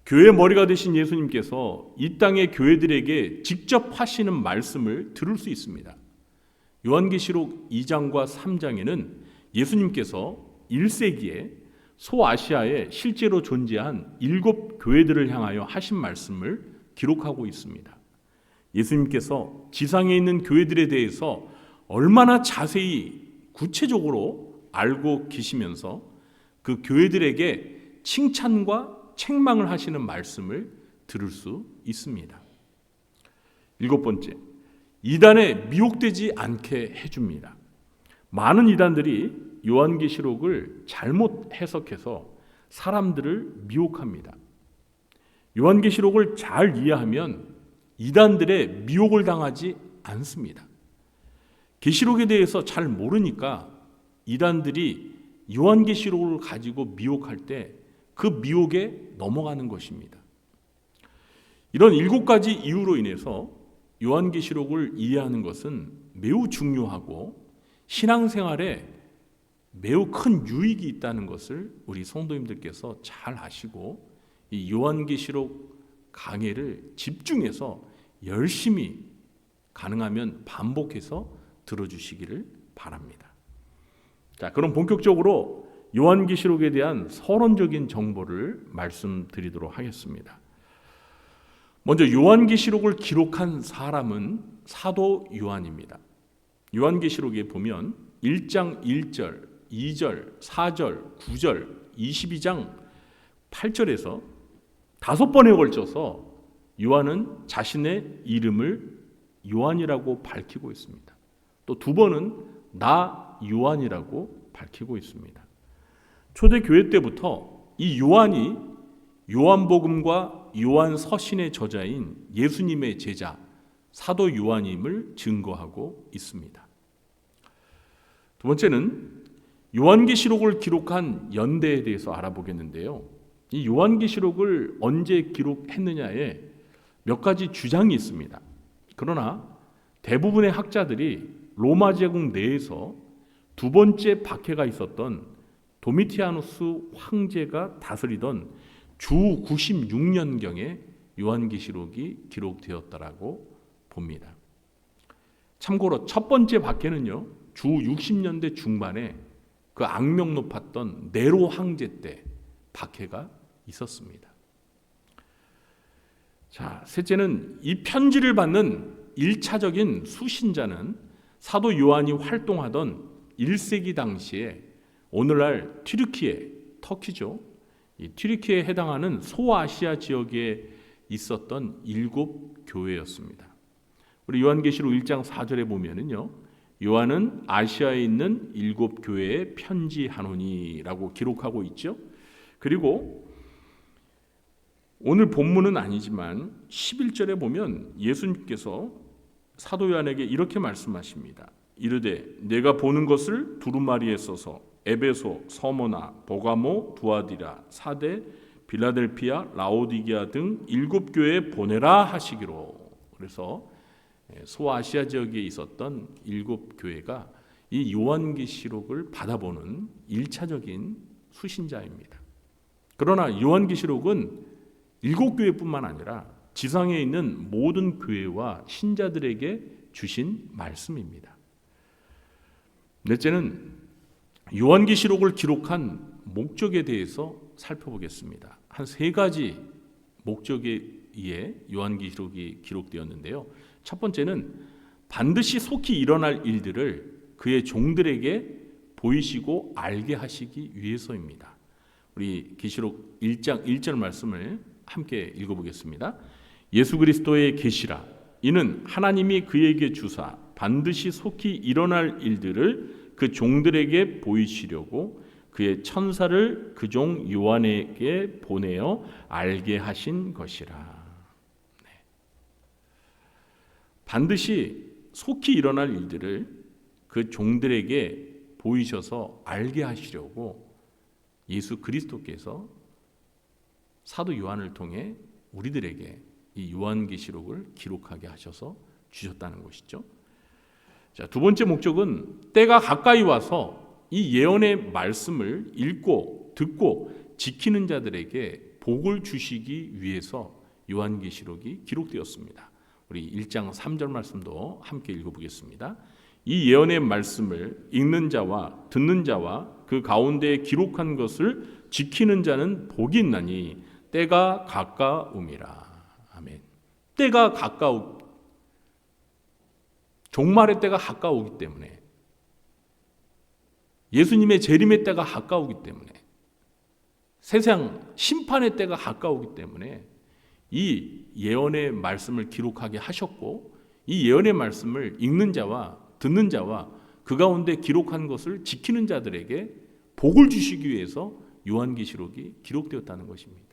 교회 머리가 되신 예수님께서 이 땅의 교회들에게 직접 하시는 말씀을 들을 수 있습니다. 요한계시록 2장과 3장에는 예수님께서 1세기에 소아시아에 실제로 존재한 7 교회들을 향하여 하신 말씀을 기록하고 있습니다. 예수님께서 지상에 있는 교회들에 대해서 얼마나 자세히 구체적으로 알고 계시면서 그 교회들에게 칭찬과 책망을 하시는 말씀을 들을 수 있습니다. 7번째, 이단에 미혹되지 않게 해줍니다. 많은 이단들이 요한계시록을 잘못 해석해서 사람들을 미혹합니다. 요한계시록을 잘 이해하면 이단들의 미혹을 당하지 않습니다. 계시록에 대해서 잘 모르니까 이단들이 요한계시록을 가지고 미혹할 때 그 미혹에 넘어가는 것입니다. 이런 7가지 이유로 인해서 요한계시록을 이해하는 것은 매우 중요하고 신앙생활에 매우 큰 유익이 있다는 것을 우리 성도님들께서 잘 아시고 이 요한계시록 강해를 집중해서 열심히 가능하면 반복해서 들어주시기를 바랍니다. 자, 그럼 본격적으로 요한계시록에 대한 서론적인 정보를 말씀드리도록 하겠습니다. 먼저 요한계시록을 기록한 사람은 사도 요한입니다. 요한계시록에 보면 1장 1절, 2절, 4절, 9절, 22장 8절에서 5번에 걸쳐서 요한은 자신의 이름을 요한이라고 밝히고 있습니다. 또 2번은 나 요한이라고 밝히고 있습니다. 초대교회 때부터 이 요한이 요한복음과 요한서신의 저자인 예수님의 제자 사도 요한임을 증거하고 있습니다. 두 번째는 요한계시록을 기록한 연대에 대해서 알아보겠는데요. 이 요한계시록을 언제 기록했느냐에 몇 가지 주장이 있습니다. 그러나 대부분의 학자들이 로마 제국 내에서 두 번째 박해가 있었던 도미티아누스 황제가 다스리던 주 96년경에 요한계시록이 기록되었다라고 봅니다. 참고로 첫 번째 박해는요, 주 60년대 중반에 그 악명 높았던 네로 황제 때 박해가 있었습니다. 자, 셋째는 이 편지를 받는 1차적인 수신자는 사도 요한이 활동하던 1세기 당시에 오늘날 튀르키예, 터키죠. 이 튀르키예에 해당하는 소아시아 지역에 있었던 7교회였습니다. 우리 요한계시록 1장 4절에 보면은요, 요한은 아시아에 있는 7교회에 편지하노니라고 기록하고 있죠. 그리고 오늘 본문은 아니지만 11절에 보면 예수님께서 사도 요한에게 이렇게 말씀하십니다. 이르되 내가 보는 것을 두루마리에 써서 에베소, 서모나, 보가모, 두아디라, 사데, 빌라델피아, 라오디게아 등 7교회에 보내라 하시기로. 그래서 소아시아 지역에 있었던 7교회가 이 요한계시록을 받아보는 1차적인 수신자입니다. 그러나 요한계시록은 7교회뿐만 아니라 지상에 있는 모든 교회와 신자들에게 주신 말씀입니다. 넷째는 요한계시록을 기록한 목적에 대해서 살펴보겠습니다. 한 3가지 목적에 의해 요한계시록이 기록되었는데요. 첫 번째는 반드시 속히 일어날 일들을 그의 종들에게 보이시고 알게 하시기 위해서입니다. 우리 계시록 1장 1절 말씀을 함께 읽어보겠습니다. 예수 그리스도의 계시라 이는 하나님이 그에게 주사 반드시 속히 일어날 일들을 그 종들에게 보이시려고 그의 천사를 그 종 요한에게 보내어 알게 하신 것이라. 네. 반드시 속히 일어날 일들을 그 종들에게 보이셔서 알게 하시려고 예수 그리스도께서 사도 요한을 통해 우리들에게 이 요한계시록을 기록하게 하셔서 주셨다는 것이죠. 자, 두 번째 목적은 때가 가까이 와서 이 예언의 말씀을 읽고 듣고 지키는 자들에게 복을 주시기 위해서 요한계시록이 기록되었습니다. 우리 1장 3절 말씀도 함께 읽어보겠습니다. 이 예언의 말씀을 읽는 자와 듣는 자와 그 가운데 기록한 것을 지키는 자는 복이 있나니 때가 가까움이라. 아멘. 때가 종말의 때가 가까우기 때문에, 예수님의 재림의 때가 가까우기 때문에, 세상 심판의 때가 가까우기 때문에 이 예언의 말씀을 기록하게 하셨고, 이 예언의 말씀을 읽는 자와 듣는 자와 그 가운데 기록한 것을 지키는 자들에게 복을 주시기 위해서 요한계시록이 기록되었다는 것입니다.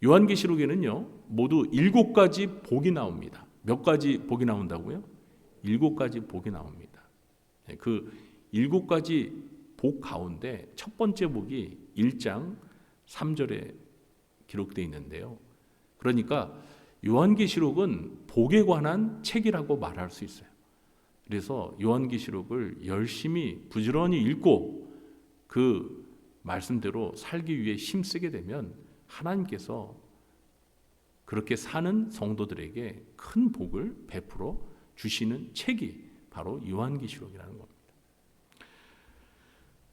요한계시록에는요, 모두 7가지 복이 나옵니다. 몇 가지 복이 나온다고요? 7가지 복이 나옵니다. 그 7가지 복 가운데 첫 번째 복이 1장 3절에 기록되어 있는데요. 그러니까 요한계시록은 복에 관한 책이라고 말할 수 있어요. 그래서 요한계시록을 열심히 부지런히 읽고 그 말씀대로 살기 위해 힘쓰게 되면 하나님께서 그렇게 사는 성도들에게 큰 복을 베풀어 주시는 책이 바로 요한계시록이라는 겁니다.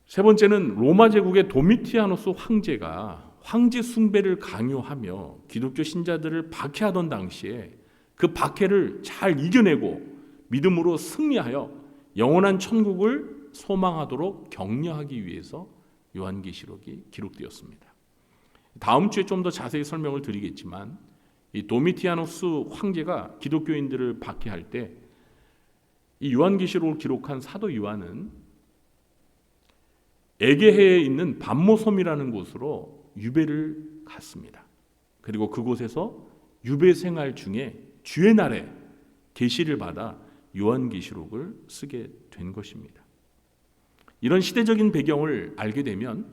세 번째는 로마 제국의 도미티아누스 황제가 황제 숭배를 강요하며 기독교 신자들을 박해하던 당시에 그 박해를 잘 이겨내고 믿음으로 승리하여 영원한 천국을 소망하도록 격려하기 위해서 요한계시록이 기록되었습니다. 다음 주에 좀 더 자세히 설명을 드리겠지만 이 도미티아누스 황제가 기독교인들을 박해할 때 이 요한계시록을 기록한 사도 요한은 에게해에 있는 밤모섬이라는 곳으로 유배를 갔습니다. 그리고 그곳에서 유배 생활 중에 주의 날에 계시를 받아 요한계시록을 쓰게 된 것입니다. 이런 시대적인 배경을 알게 되면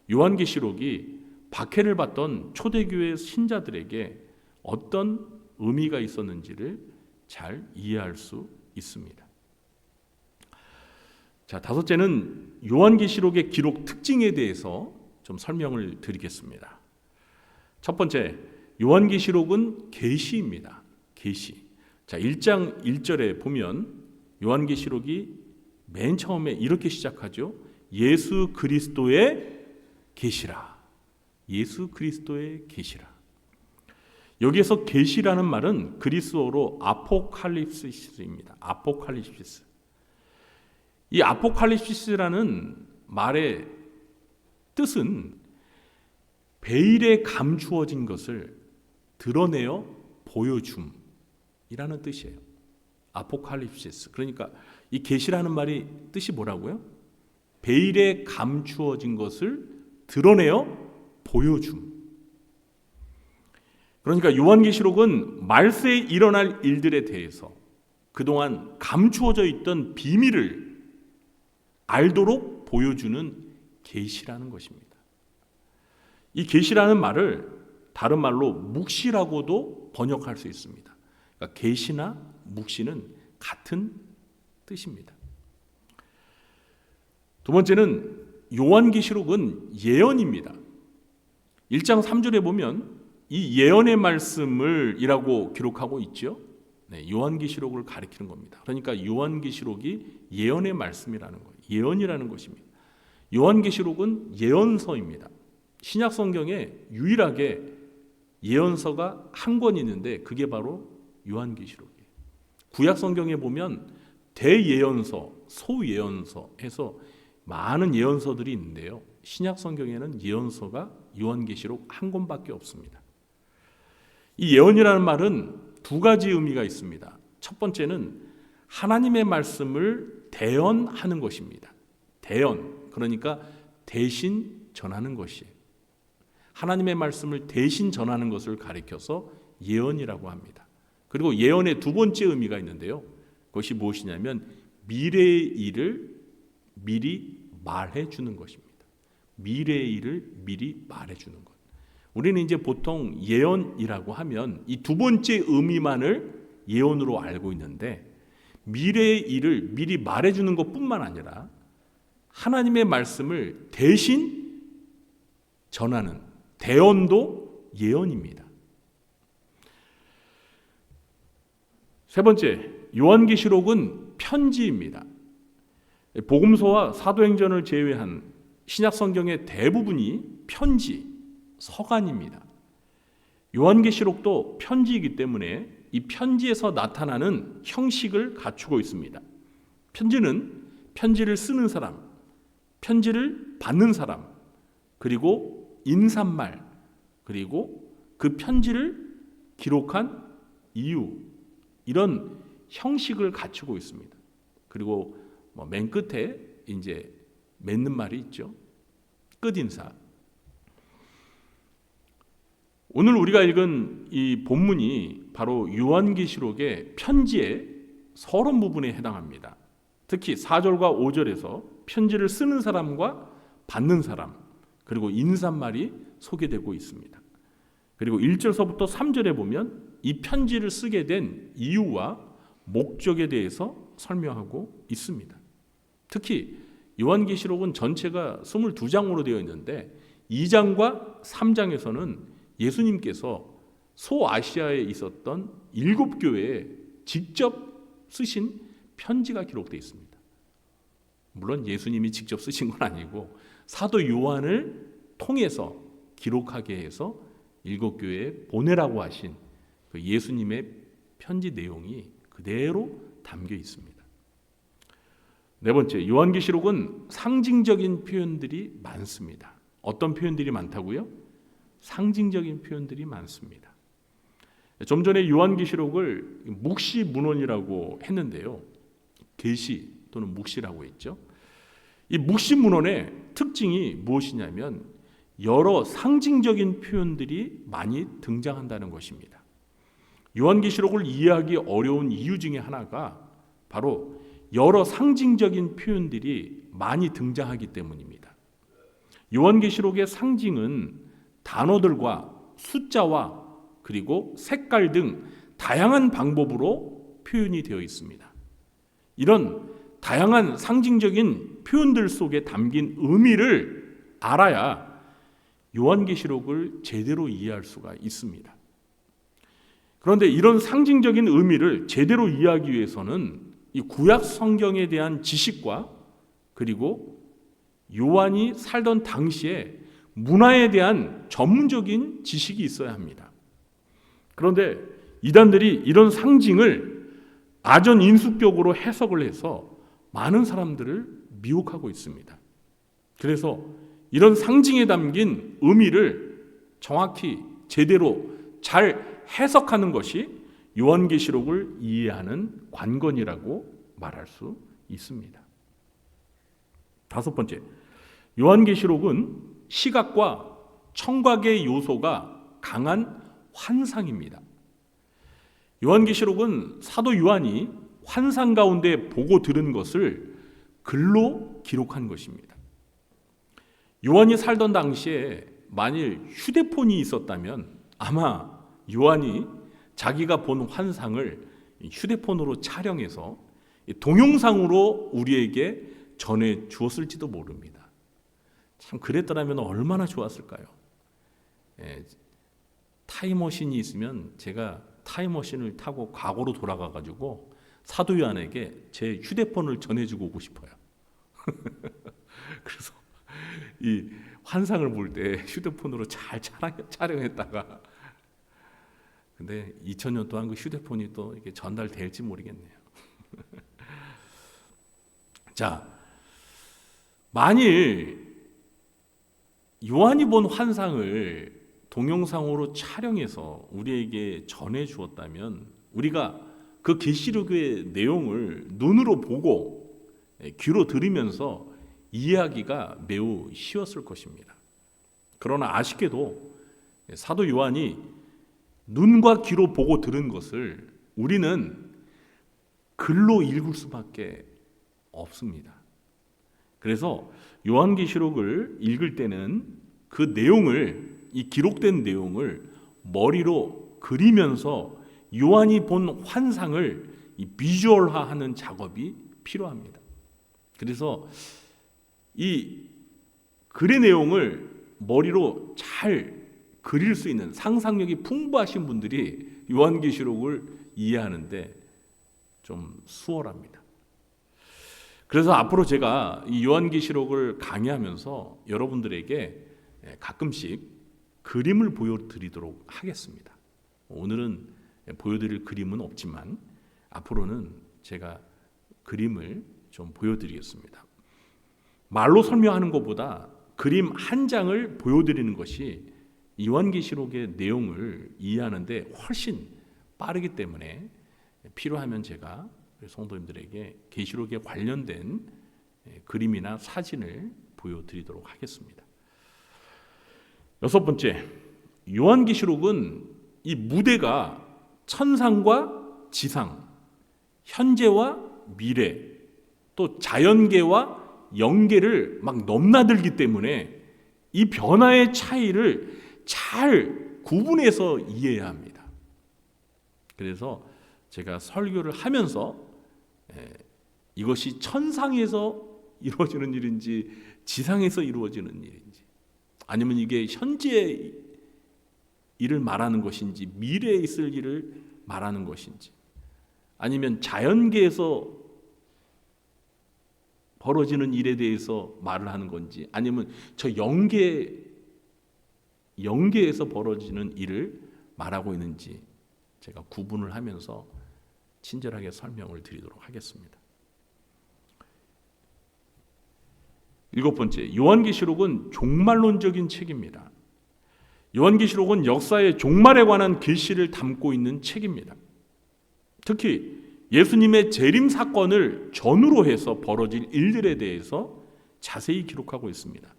요한계시록이 박해를 받던 초대교회 신자들에게 어떤 의미가 있었는지를 잘 이해할 수 있습니다. 자, 다섯째는 요한계시록의 기록 특징에 대해서 좀 설명을 드리겠습니다. 첫 번째, 요한계시록은 계시입니다. 계시. 자, 1장 1절에 보면 요한계시록이 맨 처음에 이렇게 시작하죠. 예수 그리스도의 계시라. 예수 그리스도의 계시라. 여기에서 계시라는 말은 그리스어로 아포칼립시스입니다. 아포칼립시스. 이 아포칼립시스라는 말의 뜻은 베일에 감추어진 것을 드러내어 보여줌이라는 뜻이에요. 아포칼립시스. 그러니까 이 계시라는 말이 뜻이 뭐라고요? 베일에 감추어진 것을 드러내어 보여줌. 그러니까 요한계시록은 말세에 일어날 일들에 대해서 그동안 감추어져 있던 비밀을 알도록 보여주는 계시라는 것입니다. 이 계시라는 말을 다른 말로 묵시라고도 번역할 수 있습니다. 그러니까 계시나 묵시는 같은 뜻입니다. 두 번째는 요한계시록은 예언입니다. 1장 3절에 보면 이 예언의 말씀을 이라고 기록하고 있죠. 네, 요한계시록을 가리키는 겁니다. 그러니까 요한계시록이 예언의 말씀이라는 거예요. 예언이라는 것입니다. 요한계시록은 예언서입니다. 신약 성경에 유일하게 예언서가 한 권 있는데 그게 바로 요한계시록이에요. 구약 성경에 보면 대예언서, 소예언서 해서 많은 예언서들이 있는데요. 신약 성경에는 예언서가 요한계시록 한 권밖에 없습니다. 이 예언이라는 말은 두 가지 의미가 있습니다. 첫 번째는 하나님의 말씀을 대언하는 것입니다. 대언, 그러니까 대신 전하는 것이에요. 하나님의 말씀을 대신 전하는 것을 가리켜서 예언이라고 합니다. 그리고 예언의 두 번째 의미가 있는데요. 그것이 무엇이냐면 미래의 일을 미리 말해주는 것입니다. 미래의 일을 미리 말해주는 것. 우리는 이제 보통 예언이라고 하면 이 두 번째 의미만을 예언으로 알고 있는데 미래의 일을 미리 말해주는 것뿐만 아니라 하나님의 말씀을 대신 전하는 대언도 예언입니다. 세 번째, 요한계시록은 편지입니다. 복음서와 사도행전을 제외한 신약 성경의 대부분이 편지, 서간입니다. 요한계시록도 편지이기 때문에 이 편지에서 나타나는 형식을 갖추고 있습니다. 편지는 편지를 쓰는 사람, 편지를 받는 사람, 그리고 인사말, 그리고 그 편지를 기록한 이유, 이런 형식을 갖추고 있습니다. 그리고 맨 끝에 이제 맺는 말이 있죠. 끝인사. 오늘 우리가 읽은 이 본문이 바로 요한계시록의 편지의 서론 부분에 해당합니다. 특히 4절과 5절에서 편지를 쓰는 사람과 받는 사람, 그리고 인사말이 소개되고 있습니다. 그리고 1절서부터 3절에 보면 이 편지를 쓰게 된 이유와 목적에 대해서 설명하고 있습니다. 특히 요한계시록은 전체가 22장으로 되어 있는데 2장과 3장에서는 예수님께서 소아시아에 있었던 7교회에 직접 쓰신 편지가 기록되어 있습니다. 물론 예수님이 직접 쓰신 건 아니고 사도 요한을 통해서 기록하게 해서 7교회에 보내라고 하신 그 예수님의 편지 내용이 그대로 담겨 있습니다. 네 번째, 요한계시록은 상징적인 표현들이 많습니다. 어떤 표현들이 많다고요? 상징적인 표현들이 많습니다. 좀 전에 요한계시록을 묵시문헌이라고 했는데요. 계시 또는 묵시라고 했죠. 이 묵시문헌의 특징이 무엇이냐면 여러 상징적인 표현들이 많이 등장한다는 것입니다. 요한계시록을 이해하기 어려운 이유 중에 하나가 바로 여러 상징적인 표현들이 많이 등장하기 때문입니다. 요한계시록의 상징은 단어들과 숫자와 그리고 색깔 등 다양한 방법으로 표현이 되어 있습니다. 이런 다양한 상징적인 표현들 속에 담긴 의미를 알아야 요한계시록을 제대로 이해할 수가 있습니다. 그런데 이런 상징적인 의미를 제대로 이해하기 위해서는 이 구약 성경에 대한 지식과 그리고 요한이 살던 당시에 문화에 대한 전문적인 지식이 있어야 합니다. 그런데 이단들이 이런 상징을 아전인수격으로 해석을 해서 많은 사람들을 미혹하고 있습니다. 그래서 이런 상징에 담긴 의미를 정확히 제대로 잘 해석하는 것이 요한계시록을 이해하는 관건이라고 말할 수 있습니다. 다섯 번째, 요한계시록은 시각과 청각의 요소가 강한 환상입니다. 요한계시록은 사도 요한이 환상 가운데 보고 들은 것을 글로 기록한 것입니다. 요한이 살던 당시에 만일 휴대폰이 있었다면 아마 요한이 자기가 본 환상을 휴대폰으로 촬영해서 동영상으로 우리에게 전해 주었을지도 모릅니다. 참 그랬더라면 얼마나 좋았을까요? 타임머신이 있으면 제가 타임머신을 타고 과거로 돌아가가지고 사도 요한에게 제 휴대폰을 전해주고 오고 싶어요. 그래서 이 환상을 볼 때 휴대폰으로 잘 촬영했다가 근데 2000년 동안 그 휴대폰이 또 이렇게 전달될지 모르겠네요. 자, 만일 요한이 본 환상을 동영상으로 촬영해서 우리에게 전해 주었다면 우리가 그 계시록의 내용을 눈으로 보고 귀로 들으면서 이해하기가 매우 쉬웠을 것입니다. 그러나 아쉽게도 사도 요한이 눈과 귀로 보고 들은 것을 우리는 글로 읽을 수밖에 없습니다. 그래서 요한계시록을 읽을 때는 그 내용을, 이 기록된 내용을 머리로 그리면서 요한이 본 환상을 비주얼화하는 작업이 필요합니다. 그래서 이 글의 내용을 머리로 잘 그릴 수 있는 상상력이 풍부하신 분들이 요한계시록을 이해하는데 좀 수월합니다. 그래서 앞으로 제가 이 요한계시록을 강의하면서 여러분들에게 가끔씩 그림을 보여드리도록 하겠습니다. 오늘은 보여드릴 그림은 없지만 앞으로는 제가 그림을 좀 보여드리겠습니다. 말로 설명하는 것보다 그림 한 장을 보여드리는 것이 요한계시록의 내용을 이해하는데 훨씬 빠르기 때문에 필요하면 제가 성도님들에게 계시록에 관련된 그림이나 사진을 보여드리도록 하겠습니다. 여섯 번째, 요한계시록은 이 무대가 천상과 지상, 현재와 미래, 또 자연계와 영계를 막 넘나들기 때문에 이 변화의 차이를 잘 구분해서 이해해야 합니다. 그래서 제가 설교를 하면서 이것이 천상에서 이루어지는 일인지 지상에서 이루어지는 일인지 아니면 이게 현재 일을 말하는 것인지 미래에 있을 일을 말하는 것인지 아니면 자연계에서 벌어지는 일에 대해서 말을 하는 건지 아니면 저 영계에서 벌어지는 일을 말하고 있는지 제가 구분을 하면서 친절하게 설명을 드리도록 하겠습니다. 일곱 번째, 요한계시록은 종말론적인 책입니다. 요한계시록은 역사의 종말에 관한 계시를 담고 있는 책입니다. 특히 예수님의 재림 사건을 전후로 해서 벌어질 일들에 대해서 자세히 기록하고 있습니다.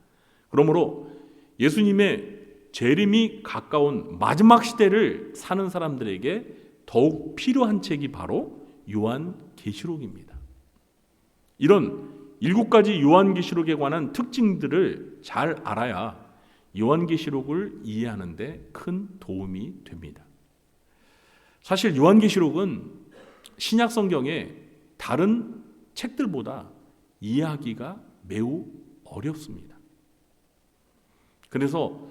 그러므로 예수님의 재림이 가까운 마지막 시대를 사는 사람들에게 더욱 필요한 책이 바로 요한계시록입니다. 이런 7가지 요한계시록에 관한 특징들을 잘 알아야 요한계시록을 이해하는 데 큰 도움이 됩니다. 사실 요한계시록은 신약 성경의 다른 책들보다 이해하기가 매우 어렵습니다. 그래서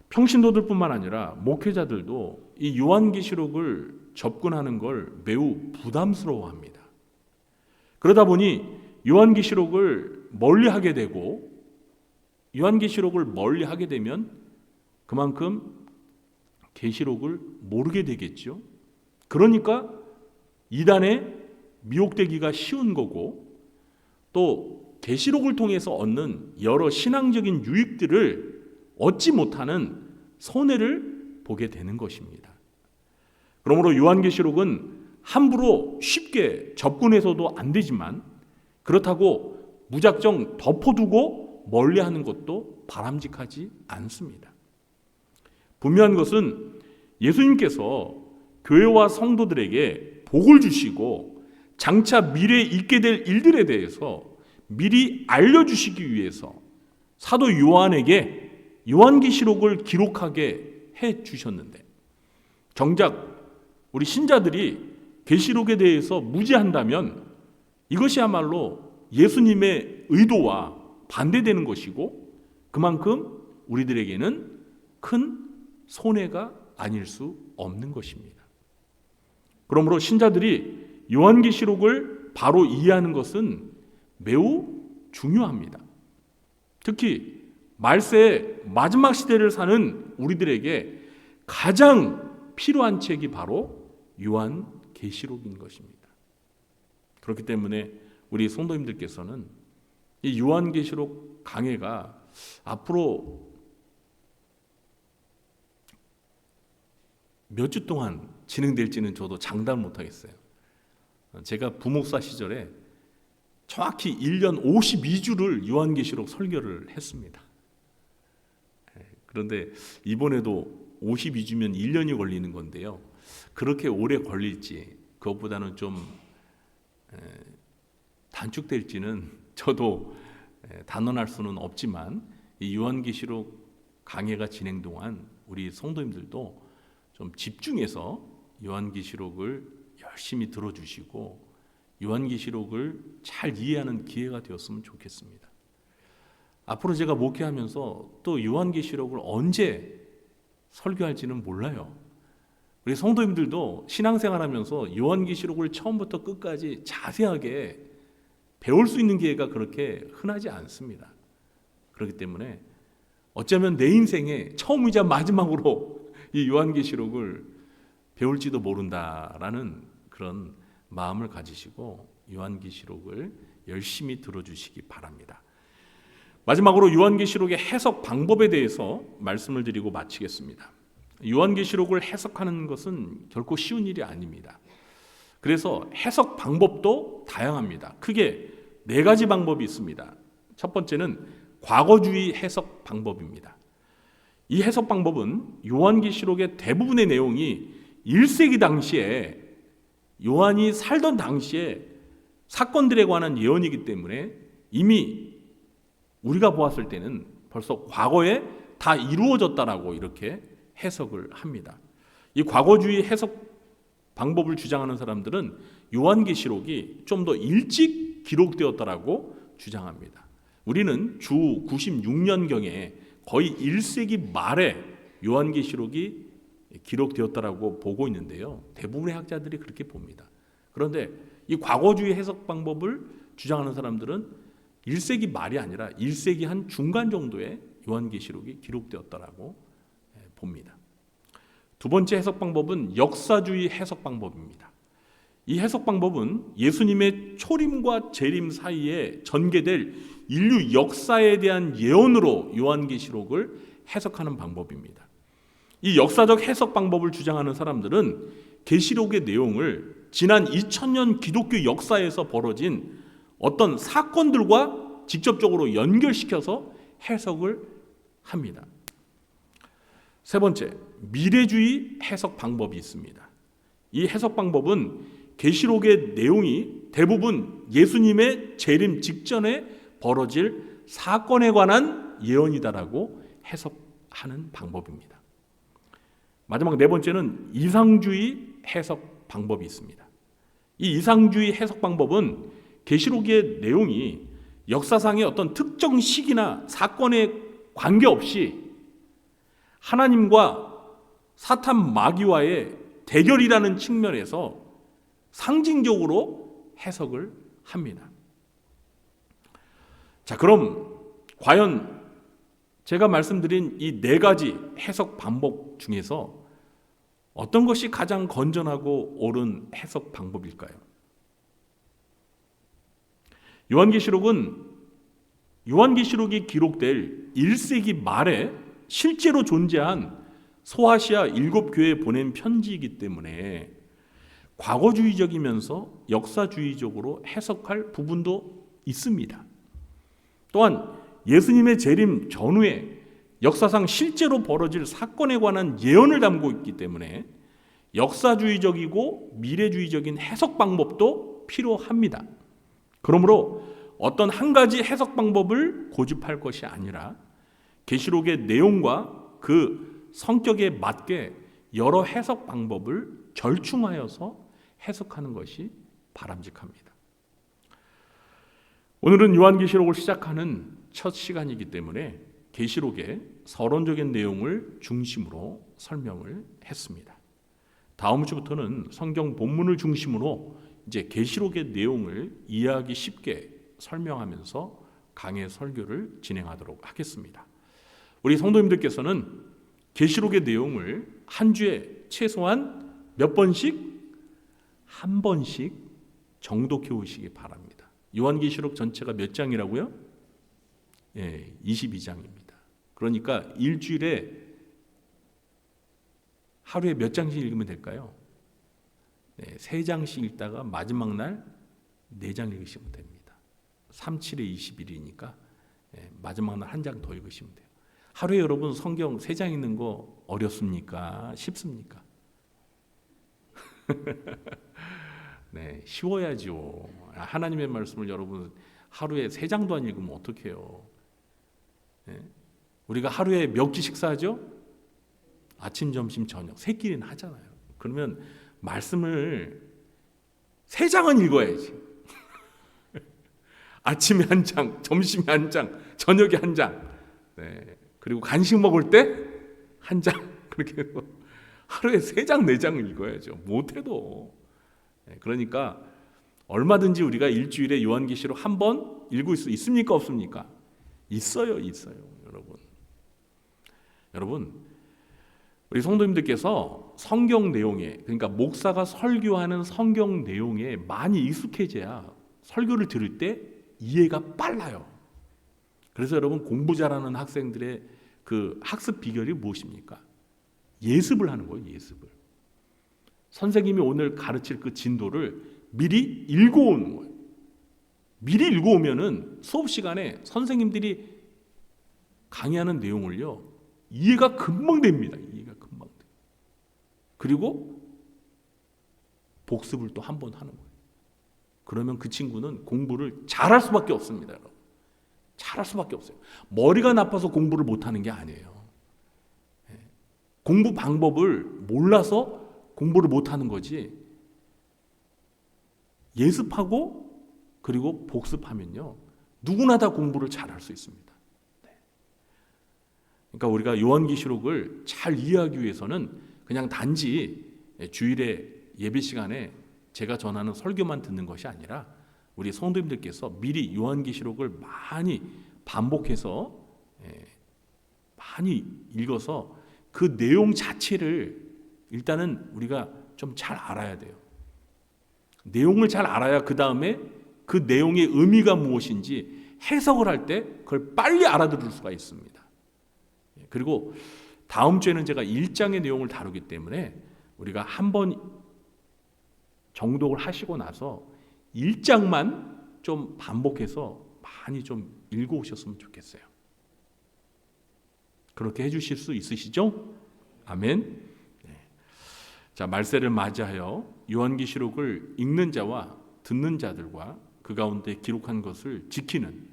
평신도들뿐만 아니라 목회자들도 이 요한계시록을 접근하는 걸 매우 부담스러워합니다. 그러다 보니 요한계시록을 멀리하게 되고, 요한계시록을 멀리하게 되면 그만큼 계시록을 모르게 되겠죠. 그러니까 이단에 미혹되기가 쉬운 거고, 또 계시록을 통해서 얻는 여러 신앙적인 유익들을 얻지 못하는 손해를 보게 되는 것입니다. 그러므로 요한계시록은 함부로 쉽게 접근해서도 안 되지만, 그렇다고 무작정 덮어두고 멀리하는 것도 바람직하지 않습니다. 분명한 것은 예수님께서 교회와 성도들에게 복을 주시고 장차 미래에 있게 될 일들에 대해서 미리 알려주시기 위해서 사도 요한에게 요한계시록을 기록하게 해 주셨는데, 정작 우리 신자들이 계시록에 대해서 무지한다면 이것이야말로 예수님의 의도와 반대되는 것이고, 그만큼 우리들에게는 큰 손해가 아닐 수 없는 것입니다. 그러므로 신자들이 요한계시록을 바로 이해하는 것은 매우 중요합니다. 특히 말세의 마지막 시대를 사는 우리들에게 가장 필요한 책이 바로 요한계시록인 것입니다. 그렇기 때문에 우리 성도님들께서는 이 요한계시록 강해가 앞으로 몇 주 동안 진행될지는 저도 장담 못하겠어요. 제가 부목사 시절에 정확히 1년 52주를 요한계시록 설교를 했습니다. 그런데 이번에도 52주면 1년이 걸리는 건데요. 그렇게 오래 걸릴지, 그것보다는 좀 단축될지는 저도 단언할 수는 없지만, 이 요한계시록 강해가 진행 동안 우리 성도님들도 좀 집중해서 요한계시록을 열심히 들어주시고 요한계시록을 잘 이해하는 기회가 되었으면 좋겠습니다. 앞으로 제가 목회하면서 또 요한계시록을 언제 설교할지는 몰라요. 우리 성도님들도 신앙생활하면서 요한계시록을 처음부터 끝까지 자세하게 배울 수 있는 기회가 그렇게 흔하지 않습니다. 그렇기 때문에 어쩌면 내 인생의 처음이자 마지막으로 이 요한계시록을 배울지도 모른다라는 그런 마음을 가지시고 요한계시록을 열심히 들어주시기 바랍니다. 마지막으로 요한계시록의 해석 방법에 대해서 말씀을 드리고 마치겠습니다. 요한계시록을 해석하는 것은 결코 쉬운 일이 아닙니다. 그래서 해석 방법도 다양합니다. 크게 4가지 방법이 있습니다. 첫 번째는 과거주의 해석 방법입니다. 이 해석 방법은 요한계시록의 대부분의 내용이 1세기 당시에 요한이 살던 당시에 사건들에 관한 예언이기 때문에 이미 우리가 보았을 때는 벌써 과거에 다 이루어졌다라고 이렇게 해석을 합니다. 이 과거주의 해석 방법을 주장하는 사람들은 요한계시록이 좀 더 일찍 기록되었다라고 주장합니다. 우리는 주 96년경에 거의 1세기 말에 요한계시록이 기록되었다라고 보고 있는데요. 대부분의 학자들이 그렇게 봅니다. 그런데 이 과거주의 해석 방법을 주장하는 사람들은 1세기 말이 아니라 1세기 한 중간 정도에 요한계시록이 기록되었다라고 봅니다. 두 번째 해석 방법은 역사주의 해석 방법입니다. 이 해석 방법은 예수님의 초림과 재림 사이에 전개될 인류 역사에 대한 예언으로 요한계시록을 해석하는 방법입니다. 이 역사적 해석 방법을 주장하는 사람들은 계시록의 내용을 지난 2000년 기독교 역사에서 벌어진 어떤 사건들과 직접적으로 연결시켜서 해석을 합니다. 세 번째, 미래주의 해석 방법이 있습니다. 이 해석 방법은 계시록의 내용이 대부분 예수님의 재림 직전에 벌어질 사건에 관한 예언이다라고 해석하는 방법입니다. 마지막 네 번째는 이상주의 해석 방법이 있습니다. 이 이상주의 해석 방법은 계시록의 내용이 역사상의 어떤 특정 시기나 사건에 관계없이 하나님과 사탄 마귀와의 대결이라는 측면에서 상징적으로 해석을 합니다. 자, 그럼 과연 제가 말씀드린 이 네 가지 해석 방법 중에서 어떤 것이 가장 건전하고 옳은 해석 방법일까요? 요한계시록이 기록될 1세기 말에 실제로 존재한 소아시아 7교회에 보낸 편지이기 때문에 과거주의적이면서 역사주의적으로 해석할 부분도 있습니다. 또한 예수님의 재림 전후에 역사상 실제로 벌어질 사건에 관한 예언을 담고 있기 때문에 역사주의적이고 미래주의적인 해석 방법도 필요합니다. 그러므로 어떤 한 가지 해석 방법을 고집할 것이 아니라 계시록의 내용과 그 성격에 맞게 여러 해석 방법을 절충하여서 해석하는 것이 바람직합니다. 오늘은 요한계시록을 시작하는 첫 시간이기 때문에 계시록의 서론적인 내용을 중심으로 설명을 했습니다. 다음 주부터는 성경 본문을 중심으로 이제 계시록의 내용을 이해하기 쉽게 설명하면서 강해 설교를 진행하도록 하겠습니다. 우리 성도님들께서는 계시록의 내용을 한 주에 최소한 몇 번씩? 한 번씩 정독해 오시기 바랍니다. 요한계시록 전체가 몇 장이라고요? 22장입니다. 그러니까 일주일에 하루에 몇 장씩 읽으면 될까요? 3장씩 읽다가 마지막 날 4장 읽으시면 됩니다. 3, 7에 21이니까 마지막 날 한 장 더 읽으시면 돼요. 하루에 여러분 성경 3장 읽는 거 어렵습니까? 쉽습니까? 네, 쉬워야죠. 하나님의 말씀을 여러분 하루에 3장도 안 읽으면 어떡해요? 우리가 하루에 몇 끼 식사하죠? 아침, 점심, 저녁 3끼는 하잖아요. 그러면 말씀을 3장은 읽어야지. 아침에 한 장, 점심에 한 장, 저녁에 한 장. 그리고 간식 먹을 때 한 장. 그렇게 해서 하루에 3장, 4장 읽어야죠. 못해도. 그러니까 얼마든지 우리가 일주일에 요한계시록 한 번 읽을 수 있습니까? 없습니까? 있어요. 여러분, 우리 성도님들께서 성경 내용에, 그러니까 목사가 설교하는 성경 내용에 많이 익숙해져야 설교를 들을 때 이해가 빨라요. 그래서 여러분 공부 잘하는 학생들의 그 학습 비결이 무엇입니까? 예습을 하는 거예요. 예습을. 선생님이 오늘 가르칠 그 진도를 미리 읽어오는 거예요. 미리 읽어오면은 수업 시간에 선생님들이 강의하는 내용을요 이해가 금방 됩니다. 이해가 금방 돼요. 그리고 복습을 또 한 번 하는 거예요. 그러면 그 친구는 공부를 잘할 수밖에 없습니다. 여러분. 잘할 수밖에 없어요. 머리가 나빠서 공부를 못하는 게 아니에요. 공부 방법을 몰라서 공부를 못하는 거지. 예습하고 그리고 복습하면요 누구나 다 공부를 잘할 수 있습니다. 그러니까 우리가 요한계시록을 잘 이해하기 위해서는 그냥 단지 주일에 예배 시간에 제가 전하는 설교만 듣는 것이 아니라 우리 성도님들께서 미리 요한계시록을 많이 반복해서 많이 읽어서 그 내용 자체를 일단은 우리가 좀 잘 알아야 돼요. 내용을 잘 알아야 그 다음에 그 내용의 의미가 무엇인지 해석을 할 때 그걸 빨리 알아들을 수가 있습니다. 그리고 다음 주에는 제가 1장의 내용을 다루기 때문에 우리가 한번 정독을 하시고 나서 1장만 좀 반복해서 많이 좀 읽어오셨으면 좋겠어요. 그렇게 해주실 수 있으시죠? 아멘. 자, 말세를 맞이하여 요한계시록을 읽는 자와 듣는 자들과 그 가운데 기록한 것을 지키는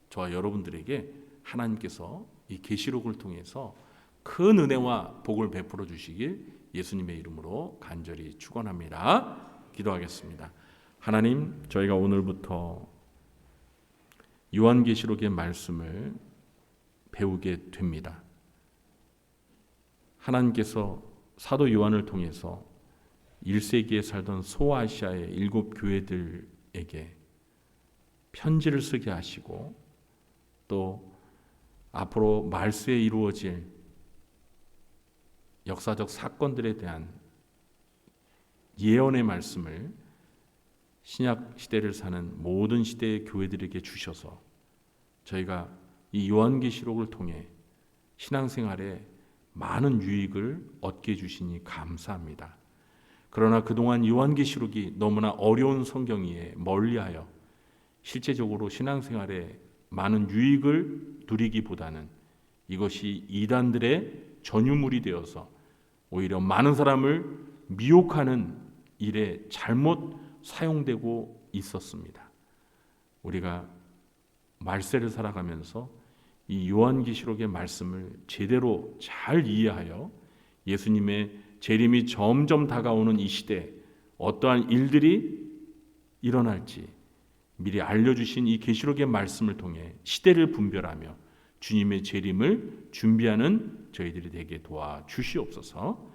저와 여러분들에게 하나님께서 이 계시록을 통해서 큰 은혜와 복을 베풀어 주시길 예수님의 이름으로 간절히 축원합니다. 기도하겠습니다. 하나님, 저희가 오늘부터 요한계시록의 말씀을 배우게 됩니다. 하나님께서 사도 요한을 통해서 1세기에 살던 소아시아의 7 교회들에게 편지를 쓰게 하시고 또 앞으로 말세에 이루어질 역사적 사건들에 대한 예언의 말씀을 신약 시대를 사는 모든 시대의 교회들에게 주셔서 저희가 이 요한계시록을 통해 신앙생활에 많은 유익을 얻게 해주시니 감사합니다. 그러나 그동안 요한계시록이 너무나 어려운 성경이에 멀리하여 실제적으로 신앙생활에 많은 유익을 누리기보다는 이것이 이단들의 전유물이 되어서 오히려 많은 사람을 미혹하는 일에 잘못 사용되고 있었습니다. 우리가 말세를 살아가면서 이 요한계시록의 말씀을 제대로 잘 이해하여 예수님의 재림이 점점 다가오는 이 시대에 어떠한 일들이 일어날지 미리 알려주신 이 계시록의 말씀을 통해 시대를 분별하며 주님의 재림을 준비하는 저희들이 되게 도와주시옵소서.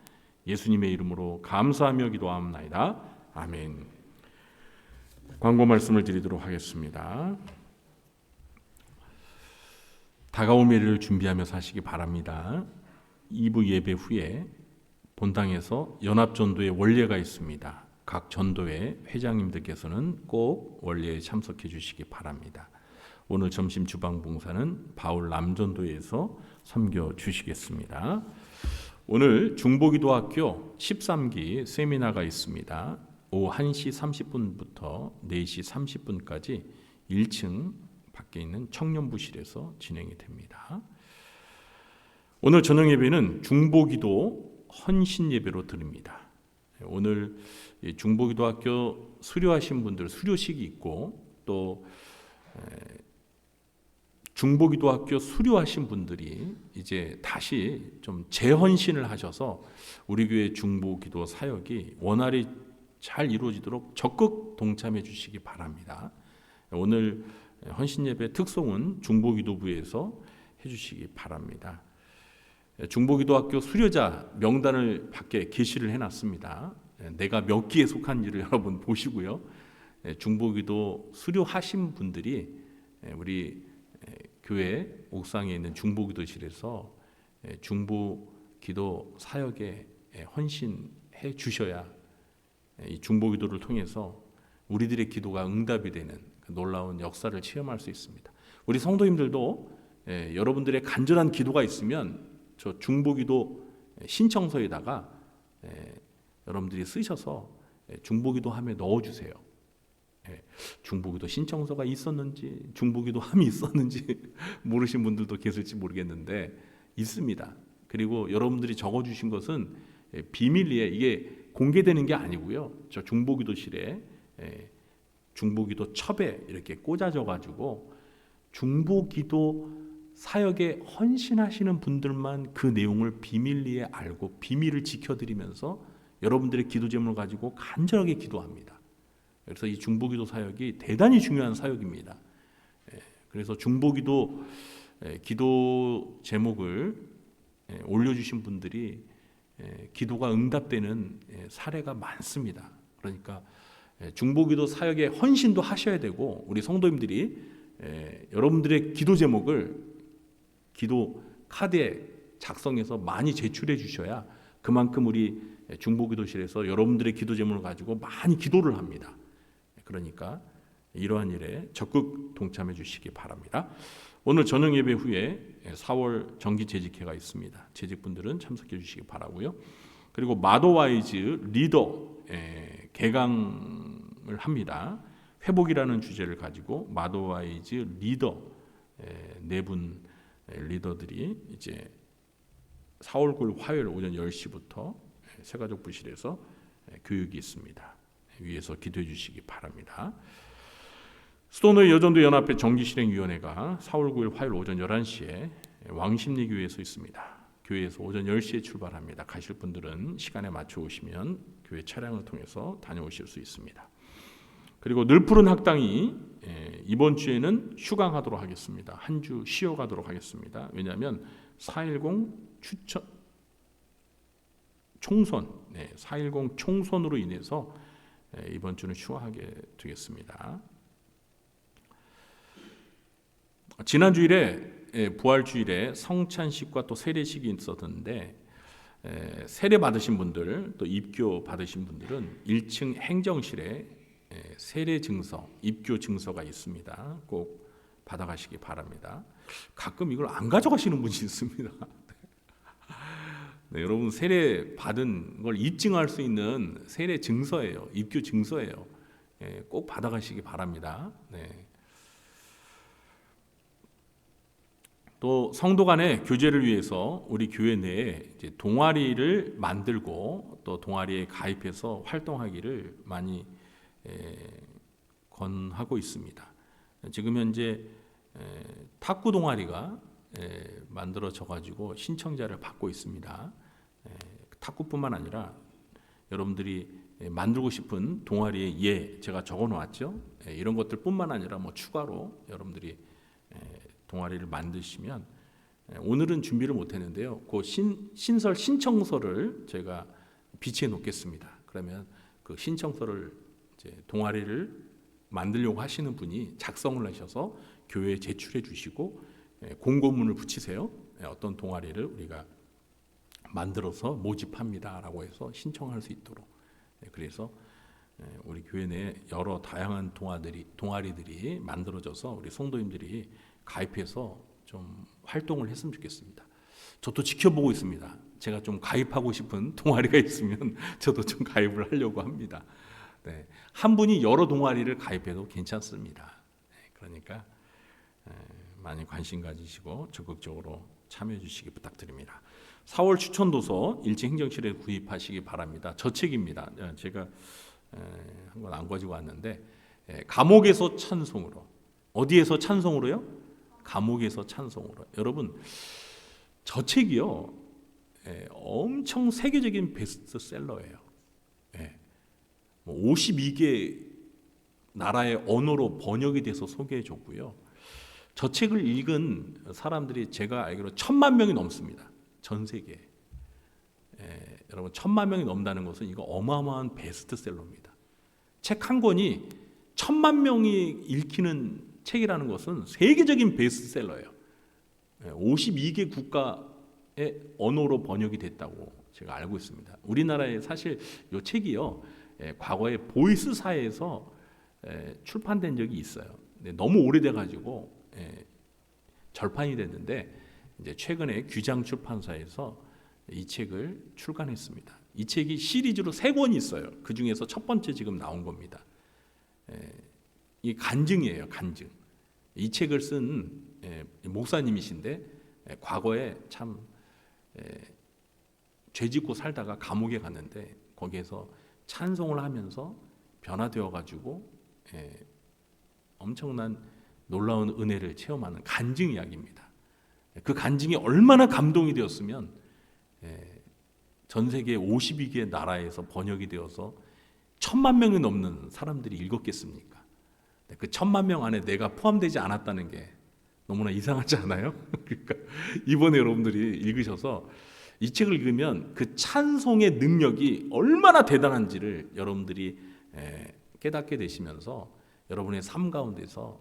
예수님의 이름으로 감사하며 기도합나이다. 아멘. 광고 말씀을 드리도록 하겠습니다. 다가올 미래를 준비하며 사시기 바랍니다. 2부 예배 후에 본당에서 연합전도의 원례가 있습니다. 각 전도회 회장님들께서는 꼭 원례에 참석해 주시기 바랍니다. 오늘 점심 주방 봉사는 바울 남전도에서 섬겨 주시겠습니다. 오늘 중보기도학교 13기 세미나가 있습니다. 오후 1시 30분부터 4시 30분까지 1층 밖에 있는 청년부실에서 진행이 됩니다. 오늘 저녁 예배는 중보기도 헌신 예배로 드립니다. 오늘 중보기도학교 수료하신 분들 수료식이 있고 또 중보기도학교 수료하신 분들이 이제 다시 좀 재헌신을 하셔서 우리 교회 중보기도 사역이 원활히 잘 이루어지도록 적극 동참해 주시기 바랍니다. 오늘 헌신 예배 특송은 중보기도부에서 해주시기 바랍니다. 중보기도학교 수료자 명단을 밖에 게시를 해놨습니다. 내가 몇 기에 속한지를 여러분 보시고요. 중보기도 수료하신 분들이 우리 교회 옥상에 있는 중보기도실에서 중보기도 사역에 헌신해 주셔야 이 중보기도를 통해서 우리들의 기도가 응답이 되는 그 놀라운 역사를 체험할 수 있습니다. 우리 성도님들도 여러분들의 간절한 기도가 있으면 저 중보기도 신청서에다가 여러분들이 쓰셔서 중보기도함에 넣어주세요. 중보기도 신청서가 있었는지 중보기도함이 있었는지 모르신 분들도 계실지 모르겠는데 있습니다. 그리고 여러분들이 적어주신 것은 비밀리에 이게 공개되는 게 아니고요. 저 중보기도실에 중보기도 첩에 이렇게 꽂아져 가지고 중보기도 사역에 헌신하시는 분들만 그 내용을 비밀리에 알고 비밀을 지켜드리면서 여러분들의 기도 제목을 가지고 간절하게 기도합니다. 그래서 이 중보기도 사역이 대단히 중요한 사역입니다. 그래서 중보기도 기도 제목을 올려주신 분들이 기도가 응답되는 사례가 많습니다. 그러니까 중보기도 사역에 헌신도 하셔야 되고 우리 성도님들이 여러분들의 기도 제목을 기도 카드에 작성해서 많이 제출해 주셔야 그만큼 우리 중보기도실에서 여러분들의 기도 제목을 가지고 많이 기도를 합니다. 그러니까 이러한 일에 적극 동참해 주시기 바랍니다. 오늘 저녁 예배 후에 4월 정기 재직회가 있습니다. 재직분들은 참석해 주시기 바라고요. 그리고 마도와이즈 리더 개강을 합니다. 회복이라는 주제를 가지고 마도와이즈 리더 4분 리더들이 이제 4월 9일 화요일 오전 10시부터 새가족부실에서 교육이 있습니다. 위해서 기도해 주시기 바랍니다. 수도노예 여전도 연합회 정기실행위원회가 4월 9일 화요일 오전 11시에 왕십리교회에서 있습니다. 교회에서 오전 10시에 출발합니다. 가실 분들은 시간에 맞춰 오시면 교회 차량을 통해서 다녀오실 수 있습니다. 그리고 늘푸른 학당이 이번 주에는 휴강하도록 하겠습니다. 한 주 쉬어가도록 하겠습니다. 왜냐하면 4.10 총선, 4.10 총선으로 인해서 이번 주는 휴하게 되겠습니다. 지난 주일에 부활주일에 성찬식과 또 세례식이 있었는데 세례 받으신 분들 또 입교 받으신 분들은 1층 행정실에 세례 증서, 입교 증서가 있습니다. 꼭 받아가시기 바랍니다. 가끔 이걸 안 가져가시는 분이 있습니다. 네, 여러분 세례 받은 걸 입증할 수 있는 세례 증서예요. 입교 증서예요. 꼭 받아가시기 바랍니다. 네. 또 성도 간의 교제를 위해서 우리 교회 내에 이제 동아리를 만들고 또 동아리에 가입해서 활동하기를 많이 권하고 있습니다. 지금 현재 탁구 동아리가 만들어져 가지고 신청자를 받고 있습니다. 탁구뿐만 아니라 여러분들이 만들고 싶은 동아리에 제가 적어 놓았죠. 이런 것들뿐만 아니라 뭐 추가로 여러분들이 동아리를 만드시면 오늘은 준비를 못했는데요. 그 신설 신청서를 제가 비치해 놓겠습니다. 그러면 그 신청서를 이제 동아리를 만들려고 하시는 분이 작성을 하셔서 교회에 제출해 주시고 공고문을 붙이세요. 어떤 동아리를 우리가 만들어서 모집합니다라고 해서 신청할 수 있도록. 그래서 우리 교회 내에 여러 다양한 동아리들이 만들어져서 우리 성도님들이 가입해서 좀 활동을 했으면 좋겠습니다. 저도 지켜보고 있습니다. 제가 좀 가입하고 싶은 동아리가 있으면 저도 좀 가입을 하려고 합니다. 네, 한 분이 여러 동아리를 가입해도 괜찮습니다. 그러니까 많이 관심 가지시고 적극적으로 참여해 주시기 부탁드립니다. 4월 추천도서 1층 행정실에 구입하시기 바랍니다. 저 책입니다. 제가 한 권 안 가지고 왔는데 감옥에서 찬송으로. 어디에서 찬송으로요? 감옥에서 찬송으로. 여러분 저 책이요 엄청 세계적인 베스트셀러예요. 52개 나라의 언어로 번역이 돼서 소개해 줬고요. 저 책을 읽은 사람들이 제가 알기로 1,000만 명이 넘습니다. 전 세계에. 여러분 1,000만 명이 넘는다는 것은 이거 어마어마한 베스트셀러입니다. 책 한 권이 1,000만 명이 읽히는 책이라는 것은 세계적인 베스트셀러예요. 52개 국가의 언어로 번역이 됐다고 제가 알고 있습니다. 우리나라에 사실 이 책이요 과거에 보이스사에서 출판된 적이 있어요. 너무 오래돼 가지고 절판이 됐는데 이제 최근에 규장 출판사에서 이 책을 출간했습니다. 이 책이 시리즈로 3권이 있어요. 그 중에서 첫 번째 지금 나온 겁니다. 이 간증이에요. 간증. 이 책을 쓴 목사님이신데 과거에 참 죄짓고 살다가 감옥에 갔는데 거기에서 찬송을 하면서 변화되어 가지고 엄청난 놀라운 은혜를 체험하는 간증 이야기입니다. 그 간증이 얼마나 감동이 되었으면 전 세계 52개 나라에서 번역이 되어서 1,000만 명이 넘는 사람들이 읽었겠습니까? 그 1,000만 명 안에 내가 포함되지 않았다는 게 너무나 이상하지 않아요? 그러니까 이번에 여러분들이 읽으셔서 이 책을 읽으면 그 찬송의 능력이 얼마나 대단한지를 여러분들이 깨닫게 되시면서 여러분의 삶 가운데서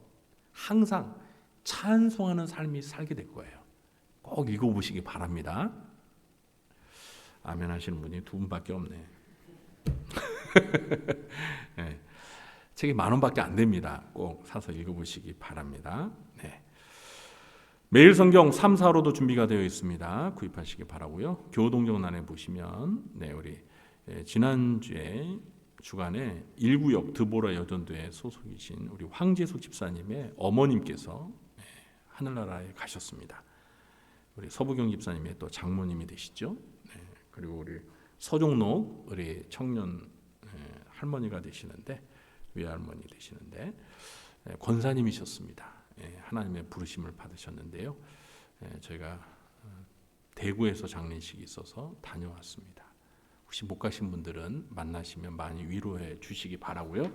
항상 찬송하는 삶이 살게 될 거예요. 꼭 읽어보시기 바랍니다. 아멘 하시는 분이 2분밖에 없네. 네. 책이 10,000원밖에 안 됩니다. 꼭 사서 읽어보시기 바랍니다. 네. 매일 성경 3, 4로도 준비가 되어 있습니다. 구입하시기 바라고요. 교동정란에 보시면 우리 지난주에 주간에 1구역 드보라 여전도에 소속이신 우리 황재숙 집사님의 어머님께서 하늘나라에 가셨습니다. 우리 서부경 집사님의 또 장모님이 되시죠. 그리고 우리 서종록 우리 청년 할머니가 되시는데, 외할머니 되시는데 권사님이셨습니다. 하나님의 부르심을 받으셨는데요. 저희가 대구에서 장례식이 있어서 다녀왔습니다. 혹시 못 가신 분들은 만나시면 많이 위로해 주시기 바라고요.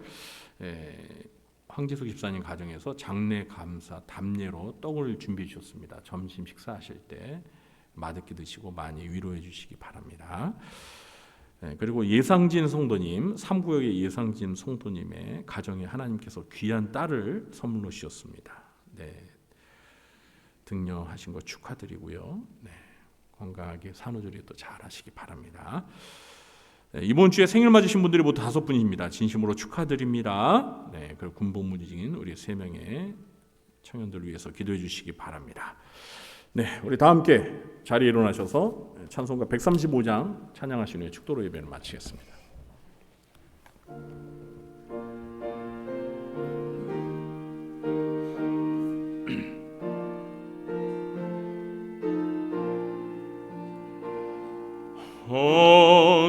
황지숙 집사님 가정에서 장례 감사 담례로 떡을 준비해 주셨습니다. 점심 식사하실 때 맛있게 드시고 많이 위로해 주시기 바랍니다. 그리고 예상진 성도님, 3구역의 예상진 성도님의 가정에 하나님께서 귀한 딸을 선물로 주셨습니다. 등려하신 거 축하드리고요. 건강하게 산후조리 또 잘하시기 바랍니다. 이번 주에 생일 맞으신 분들이 모두 5분입니다. 진심으로 축하드립니다. 그리고 군복무직인 우리 3명의 청년들을 위해서 기도해 주시기 바랍니다. 우리 다 함께 자리에 일어나셔서 찬송가 135장 찬양하신 후에 축도로 예배를 마치겠습니다.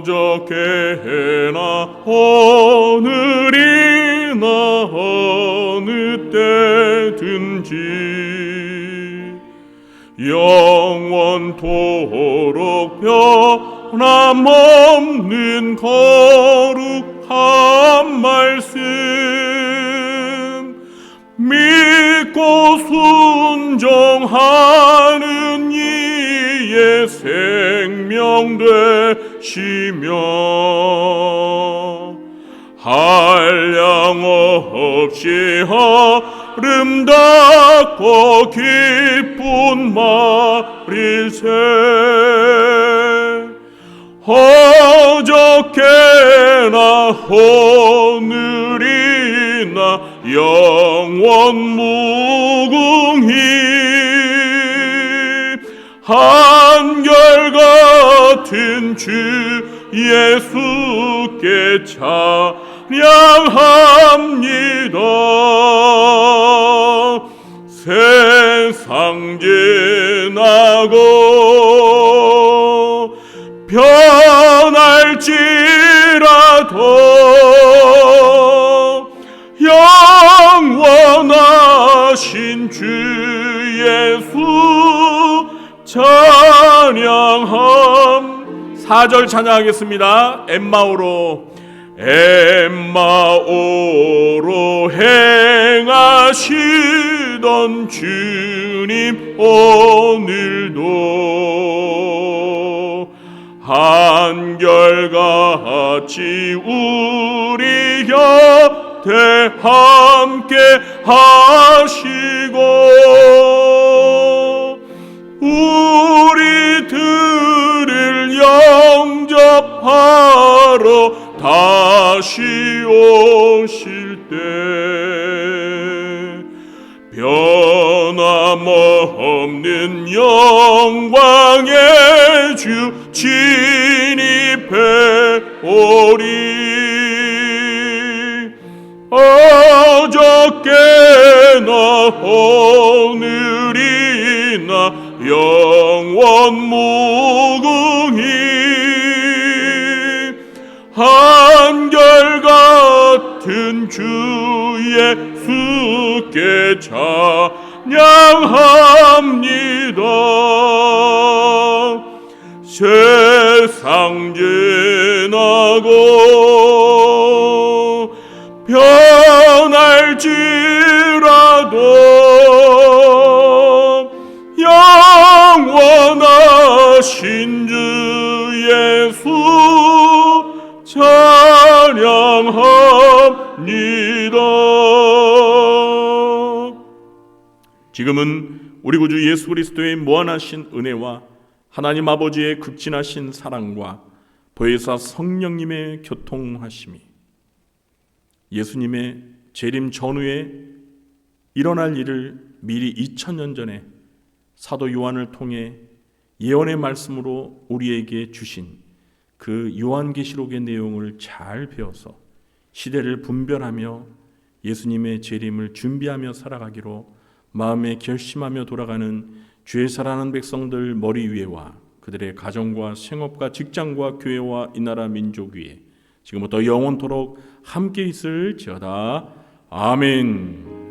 어저께나 오늘이나 어느 때든지 영원토록 변함없는 거룩한 말씀 믿고 순종하는 이의 생명 되시며 한량 없이 아름답고 기쁜 말일세 어저께나 오늘이나 영원 무궁히 한결같은 주 예수께 찬양합니다. 세상 지나고 변할지라도 영원하신 주 예수 찬양함. 4절 찬양하겠습니다. 엠마오로 행하시던 주님 오늘도 한결같이 우리 곁에 함께 하시고 우리들을 영접하러 다시 오실 때 변함없는 영광의 주 진입해 오리 어저께나 오늘이나 영원 무궁히 한결같은 주 예수께 찬양합니다. 세상 지나고 변할지라도 영원하신 주 예수 찬양합니다. 지금은 우리 구주 예수 그리스도의 무한하신 은혜와 하나님 아버지의 극진하신 사랑과 보혜사 성령님의 교통하심이 예수님의 재림 전후에 일어날 일을 미리 2000년 전에 사도 요한을 통해 예언의 말씀으로 우리에게 주신 그 요한계시록의 내용을 잘 배워서 시대를 분별하며 예수님의 재림을 준비하며 살아가기로 마음에 결심하며 돌아가는 주의 사랑하는 백성들 머리 위에와 그들의 가정과 생업과 직장과 교회와 이 나라 민족 위에 지금부터 영원토록 함께 있을지어다. 아멘.